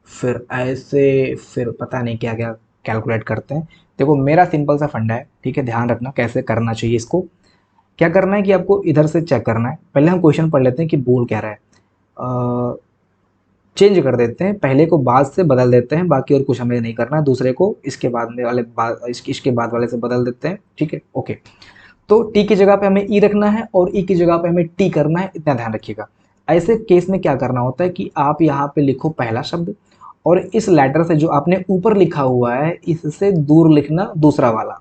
फिर पता नहीं क्या क्या कैलकुलेट करते हैं। देखो मेरा सिंपल सा फंडा है, ठीक है, ध्यान रखना कैसे करना चाहिए इसको। क्या करना है कि आपको इधर से चेक करना है। पहले हम क्वेश्चन पढ़ लेते हैं कि बोल क्या रहा है। चेंज कर देते हैं, पहले को बाद से बदल देते हैं, बाकी और कुछ हमें नहीं करना है। दूसरे को इसके बाद में वाले इसके बाद वाले से बदल देते हैं, ठीक है, ओके। तो टी की जगह पे हमें ई रखना है और ई की जगह पे हमें टी करना है, इतना ध्यान रखिएगा। ऐसे केस में क्या करना होता है कि आप यहाँ पे लिखो पहला शब्द और इस लेटर से जो आपने ऊपर लिखा हुआ है इससे दूर लिखना दूसरा वाला,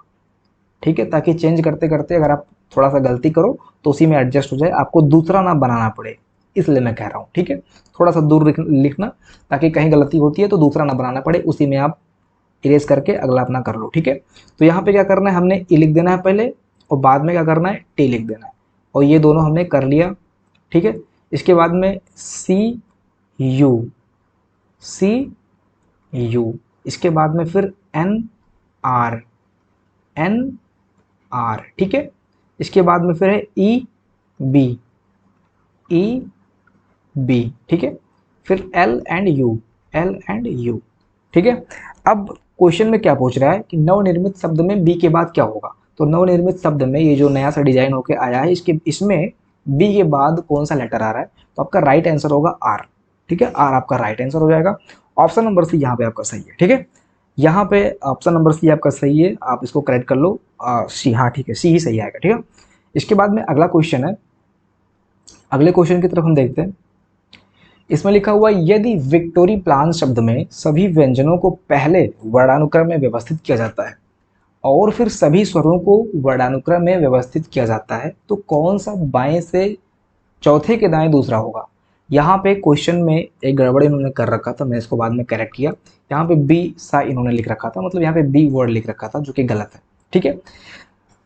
ठीक है, ताकि चेंज करते करते अगर आप थोड़ा सा गलती करो तो उसी में एडजस्ट हो जाए, आपको दूसरा ना बनाना पड़े, इसलिए मैं कह रहा हूँ। ठीक है, थोड़ा सा दूर लिखना, ताकि कहीं गलती होती है तो दूसरा ना बनाना पड़े, उसी में आप इरेज करके अगला अपना कर लो। ठीक है, तो यहाँ पे क्या करना है, हमने ई लिख देना है पहले, और बाद में क्या करना है, टी लिख देना है, और ये दोनों हमने कर लिया। ठीक है, इसके बाद में सी यू, सी यू, इसके बाद में फिर एन आर, एन आर। ठीक है, इसके बाद में फिर है ई बी, ई बी। ठीक है, फिर L and you, L and you. ठीक है, अब क्वेश्चन में क्या पूछ रहा है कि नवनिर्मित शब्द में बी के बाद क्या होगा। तो नवनिर्मित शब्द में ये जो नया सा डिजाइन होके आया है, इसमें बी के बाद कौन सा लेटर आ रहा है, तो आपका राइट आंसर होगा आर। ठीक है, आर आपका राइट आंसर हो जाएगा। ऑप्शन नंबर सी यहाँ पे आपका सही है। ठीक है, यहाँ पे ऑप्शन नंबर सी आपका सही है, आप इसको करेक्ट कर लो। सी, हाँ ठीक है, सी ही सही आएगा। ठीक है, इसके बाद में अगला क्वेश्चन है, अगले क्वेश्चन की तरफ हम देखते हैं। इसमें लिखा हुआ है, यदि विक्टोरी प्लान शब्द में सभी व्यंजनों को पहले वर्णानुक्रम में व्यवस्थित किया जाता है और फिर सभी स्वरों को वर्णानुक्रम में व्यवस्थित किया जाता है, तो कौन सा बाएं से चौथे के दाएं दूसरा होगा। यहाँ पे क्वेश्चन में एक गड़बड़ इन्होंने कर रखा था, मैं इसको बाद में करेक्ट किया। यहाँ पे बी सा इन्होंने लिख रखा था, मतलब यहाँ पे बी वर्ड लिख रखा था, जो कि गलत है। ठीक है,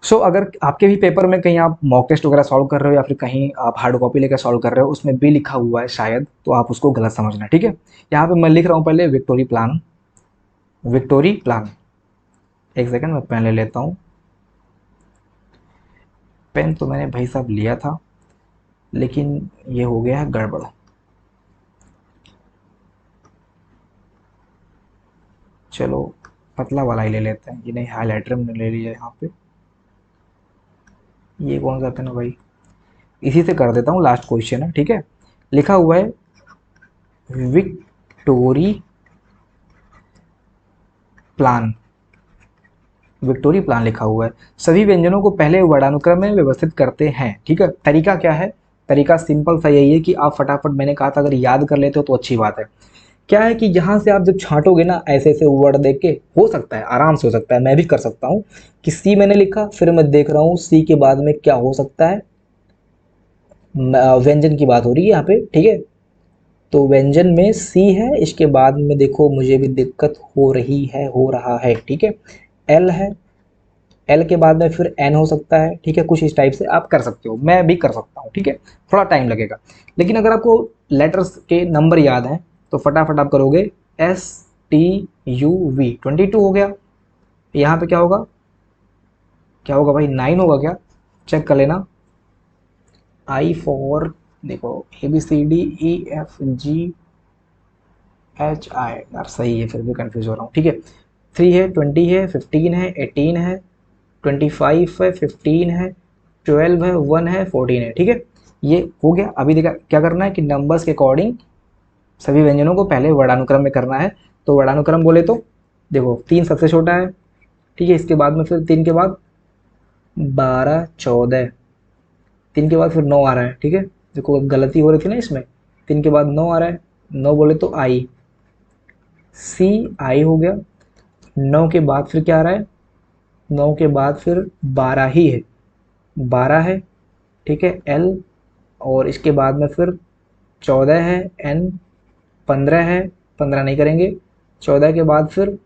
सो अगर आपके भी पेपर में कहीं आप मॉक टेस्ट वगैरह सॉल्व कर रहे हो या फिर कहीं आप हार्ड कॉपी लेकर सॉल्व कर रहे हो, उसमें बी लिखा हुआ है शायद, तो आप उसको गलत समझना। ठीक है, यहाँ पे मैं लिख रहा हूँ पहले विक्टोरी प्लान, विक्टोरी प्लान। एक सेकंड मैं पेन ले लेता हूँ, पेन तो मैंने भाई साहब लिया था, लेकिन ये हो गया है गड़बड़। चलो पतला वाला ही ले लेते हैं, ये नहीं हाईलाइटर मैंने ले लिया यहाँ पे। ये कौन सा पेन है भाई, इसी से कर देता हूँ, लास्ट क्वेश्चन है। ठीक है, लिखा हुआ है विक्टोरी प्लान, विक्टोरी प्लान लिखा हुआ है, सभी व्यंजनों को पहले वर्णानुक्रम में व्यवस्थित करते हैं। ठीक है, तरीका क्या है, तरीका सिंपल सा यही है कि आप फटाफट, मैंने कहा था अगर याद कर लेते हो तो अच्छी बात है। क्या है कि यहाँ से आप जब छांटोगे ना, ऐसे ऐसे वर्ड देख के, हो सकता है, आराम से हो सकता है, मैं भी कर सकता हूँ कि सी मैंने लिखा, फिर मैं देख रहा हूँ सी के बाद में क्या हो सकता है, व्यंजन की बात हो रही है यहाँ पे। ठीक है, तो व्यंजन में सी है, इसके बाद में देखो मुझे भी दिक्कत हो रही है, हो रहा है। ठीक है, एल है, एल के बाद में फिर एन हो सकता है। ठीक है, कुछ इस टाइप से आप कर सकते हो, मैं भी कर सकता हूँ। ठीक है, थोड़ा टाइम लगेगा, लेकिन अगर आपको लेटर्स के नंबर याद हैं तो फटाफट आप करोगे। एस टी यू वी, 22 हो गया। यहाँ पे क्या होगा, क्या होगा भाई, 9 होगा क्या, चेक कर लेना। आई फॉर, देखो A B C D E F G H I, यार सही है, फिर भी कंफ्यूज हो रहा हूँ। ठीक है, 3 है, 20 है, 15 है, 18 है, 25 है, 15 है, 12 है, 1 है, 14 है। ठीक है, ये हो गया। अभी देखा क्या करना है कि नंबर्स के अकॉर्डिंग सभी व्यंजनों को पहले वर्णानुक्रम में करना है। तो वर्णानुक्रम बोले तो देखो 3 सबसे छोटा है। ठीक है, इसके बाद में फिर 3 के बाद 12, 14, 3 के बाद फिर 9 आ रहा है। ठीक है, देखो गलती हो रही थी ना इसमें, 3 के बाद 9 आ रहा है, 9 बोले तो आई, सी आई हो गया। 9 के बाद फिर क्या आ रहा है, 9 के बाद फिर 12 ही है, 12 है। ठीक है, एल, और इसके बाद में फिर 14 है, एन, 15 है, 15 नहीं करेंगे, 14 के बाद फिर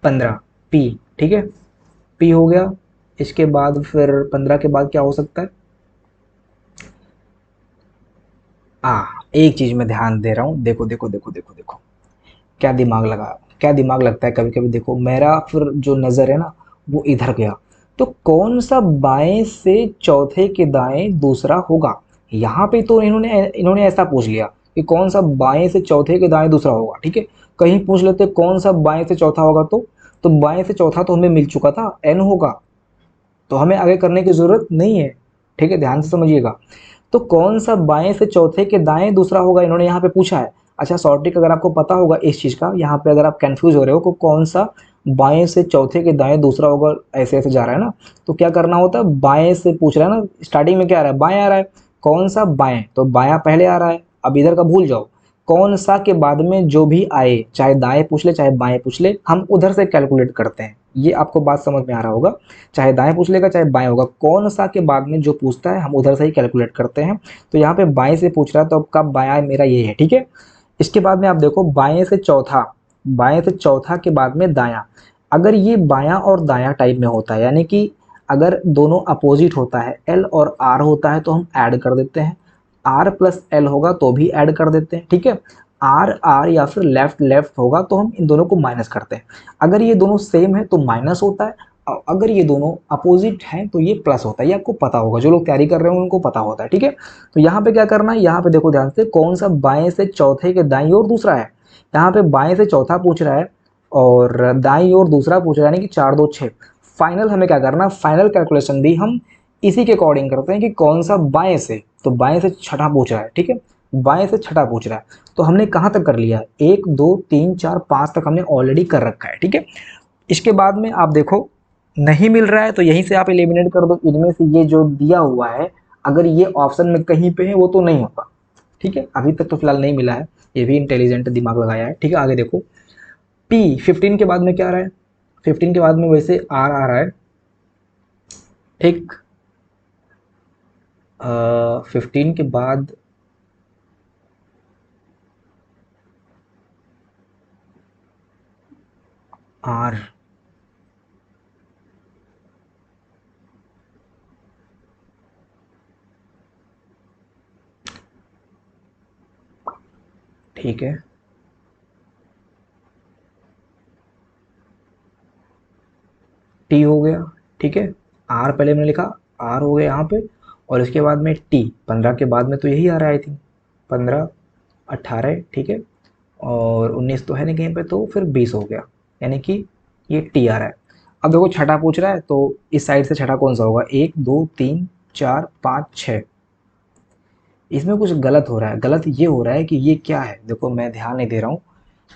15, पी। ठीक है, पी हो गया। इसके बाद फिर 15 के बाद क्या हो सकता है, एक चीज में ध्यान दे रहा हूँ, देखो देखो देखो देखो देखो, क्या दिमाग लगा, क्या दिमाग लगता है कभी कभी। देखो मेरा फिर जो नज़र है ना वो इधर गया, तो कौन सा बाएं से चौथे के दाएं दूसरा होगा। यहाँ पे तो इन्होंने इन्होंने ऐसा पूछ लिया कि कौन सा बाएं से चौथे के दाएं दूसरा होगा। ठीक है, कहीं पूछ लेते कौन सा बाएं से चौथा होगा, तो बाएं से चौथा तो हमें मिल चुका था, एन होगा, तो हमें आगे करने की ज़रूरत नहीं है। ठीक है, ध्यान से समझिएगा। तो कौन सा बाएं से चौथे के दाएं दूसरा होगा, इन्होंने यहाँ पे पूछा है। अच्छा शॉर्ट ट्रिक अगर आपको पता होगा इस चीज़ का, यहाँ पे अगर आप कंफ्यूज हो रहे हो कि कौन सा बाएं से चौथे के दाएं दूसरा होगा, ऐसे ऐसे जा रहा है ना, तो क्या करना होता है, बाएं से पूछ रहा है ना, स्टार्टिंग में क्या आ रहा है, बाएं आ रहा है, कौन सा बाएं, तो बायां पहले आ रहा है। अब इधर का भूल जाओ, कौन सा के बाद में जो भी आए, चाहे दाएं पूछ ले चाहे बाएं पूछ ले, हम उधर से कैलकुलेट करते हैं। ये आपको बात समझ में आ रहा होगा, चाहे दाएं पूछ लेगा चाहे बाएं होगा, कौन सा के बाद में जो पूछता है हम उधर से ही कैलकुलेट करते हैं। तो यहाँ पे बाएं से पूछ रहा है तो अब कब बायां मेरा ये है, ठीक है। इसके बाद में आप देखो बाएं से चौथा, बाएं से चौथा के बाद में दायां, अगर ये बायां और दायां टाइप में होता है, यानी कि अगर दोनों अपोजिट होता है, एल और आर होता है तो हम ऐड कर देते हैं, आर प्लस एल होगा तो भी ऐड कर देते हैं, ठीक है। आर आर या फिर लेफ्ट लेफ्ट होगा तो हम इन दोनों को माइनस करते हैं। अगर ये दोनों सेम है तो माइनस होता है, और अगर ये दोनों अपोजिट हैं तो ये प्लस होता है। ये आपको पता होगा, जो लोग तैयारी कर रहे होंगे उनको पता होता है, ठीक है। तो यहाँ पे क्या करना है, यहाँ पे देखो ध्यान से, कौन सा बाएं से चौथे के दाईं ओर दूसरा है। यहाँ पे बाएं से चौथा पूछ रहा है और दाईं ओर दूसरा पूछ रहा है, यानी कि 4 2 6। फाइनल हमें क्या करना है, फाइनल कैलकुलेशन भी हम इसी के अकॉर्डिंग करते हैं कि कौन सा बाएं से, तो बाएं से छठा पूछ रहा है, ठीक है, बाएं से छठा पूछ रहा है। तो हमने कहाँ तक कर लिया है, 1 2 3 4 5 तक हमने ऑलरेडी कर रखा है, ठीक है। इसके बाद में आप देखो नहीं मिल रहा है तो यहीं से आप एलिमिनेट कर दो। इनमें से ये जो दिया हुआ है, अगर ये ऑप्शन में कहीं पे है वो तो नहीं होगा, ठीक है। अभी तक तो फिलहाल नहीं मिला है, ये भी इंटेलिजेंट दिमाग लगाया है, ठीक है। आगे देखो पी 15 के बाद में क्या आ रहा है, 15 के बाद में वैसे आर आ रहा है, ठीक। 15 के बाद आर, ठीक है। टी हो गया, ठीक है। आर पहले मैंने लिखा, आर हो गया यहाँ पे, और इसके बाद में टी 15 के बाद में तो यही आ रहा है आई थिंक, 15 18, ठीक है। और 19 तो है नहीं कहीं पे, तो फिर 20 हो गया, यानी कि ये टी आ रहा है। अब देखो छठा पूछ रहा है तो इस साइड से छठा कौन सा होगा, 1 2 3 4 5 6। इसमें कुछ गलत हो रहा है, गलत ये हो रहा है कि ये क्या है, देखो मैं ध्यान नहीं दे रहा हूँ,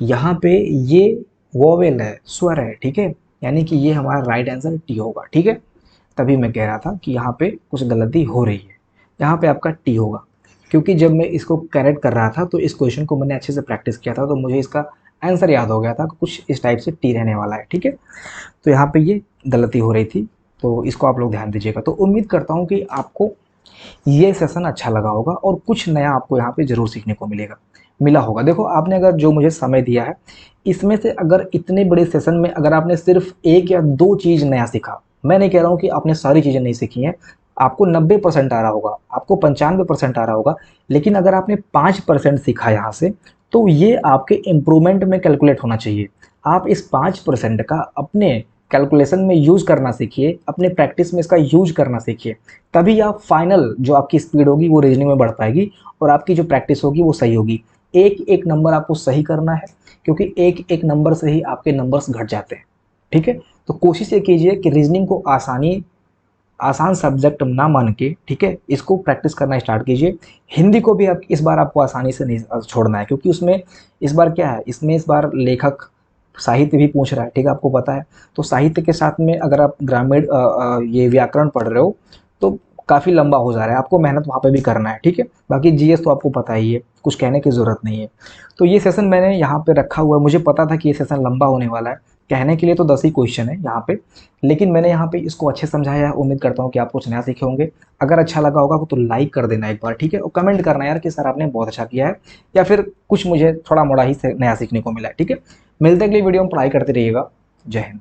यहाँ पे ये वोवेल है, स्वर है, ठीक है। यानी कि ये हमारा राइट आंसर टी होगा, ठीक है। तभी मैं कह रहा था कि यहाँ पे कुछ गलती हो रही है, यहाँ पे आपका टी होगा, क्योंकि जब मैं इसको करेक्ट कर रहा था तो इस क्वेश्चन को मैंने अच्छे से प्रैक्टिस किया था, तो मुझे इसका आंसर याद हो गया था, कुछ इस टाइप से टी रहने वाला है, ठीक है। तो यहाँ पे ये गलती हो रही थी, तो इसको आप लोग ध्यान दीजिएगा। तो उम्मीद करता हूँ कि आपको ये सेशन अच्छा लगा होगा और कुछ नया आपको यहाँ पे ज़रूर सीखने को मिला होगा। देखो आपने अगर जो मुझे समय दिया है, इसमें से अगर इतने बड़े सेशन में अगर आपने सिर्फ 1 या 2 चीज़ नया सीखा, मैं नहीं कह रहा हूँ कि आपने सारी चीज़ें नहीं सीखी हैं, आपको 90% आ रहा होगा, आपको 95% आ रहा होगा, लेकिन अगर आपने 5% सीखा यहाँ से, तो ये आपके इम्प्रूवमेंट में कैलकुलेट होना चाहिए। आप इस 5% का अपने कैलकुलेशन में यूज़ करना सीखिए, अपने प्रैक्टिस में इसका यूज करना सीखिए, तभी आप फाइनल जो आपकी स्पीड होगी वो रीजनिंग में बढ़ पाएगी और आपकी जो प्रैक्टिस होगी वो सही होगी। एक एक नंबर आपको सही करना है, क्योंकि एक एक नंबर से ही आपके नंबर्स घट जाते हैं, ठीक है। तो कोशिश ये कीजिए कि रीजनिंग को आसान सब्जेक्ट ना मान के, ठीक है, इसको प्रैक्टिस करना स्टार्ट कीजिए। हिंदी को भी आप इस बार आपको आसानी से नहीं छोड़ना है, क्योंकि उसमें इस बार क्या है, इसमें इस बार लेखक साहित्य भी पूछ रहा है, ठीक है, आपको पता है। तो साहित्य के साथ में अगर आप ग्रामीण ये व्याकरण पढ़ रहे हो तो काफ़ी लंबा हो जा रहा है, आपको मेहनत वहाँ पे भी करना है, ठीक है। बाकी जीएस तो आपको पता ही है, कुछ कहने की ज़रूरत नहीं है। तो ये सेशन मैंने यहाँ पे रखा हुआ है, मुझे पता था कि ये सेशन लंबा होने वाला है, कहने के लिए तो 10 ही क्वेश्चन है यहाँ पे, लेकिन मैंने यहाँ पे इसको अच्छे समझाया है। उम्मीद करता हूँ कि आप कुछ नया सीखे होंगे। अगर अच्छा लगा होगा तो लाइक कर देना एक बार, ठीक है, और कमेंट करना यार कि सर आपने बहुत अच्छा किया है, या फिर कुछ मुझे थोड़ा मोड़ा ही नया सीखने को मिला है, ठीक है। मिलते अगली वीडियो में, पढ़ाई करते रहिएगा। जय हिंद।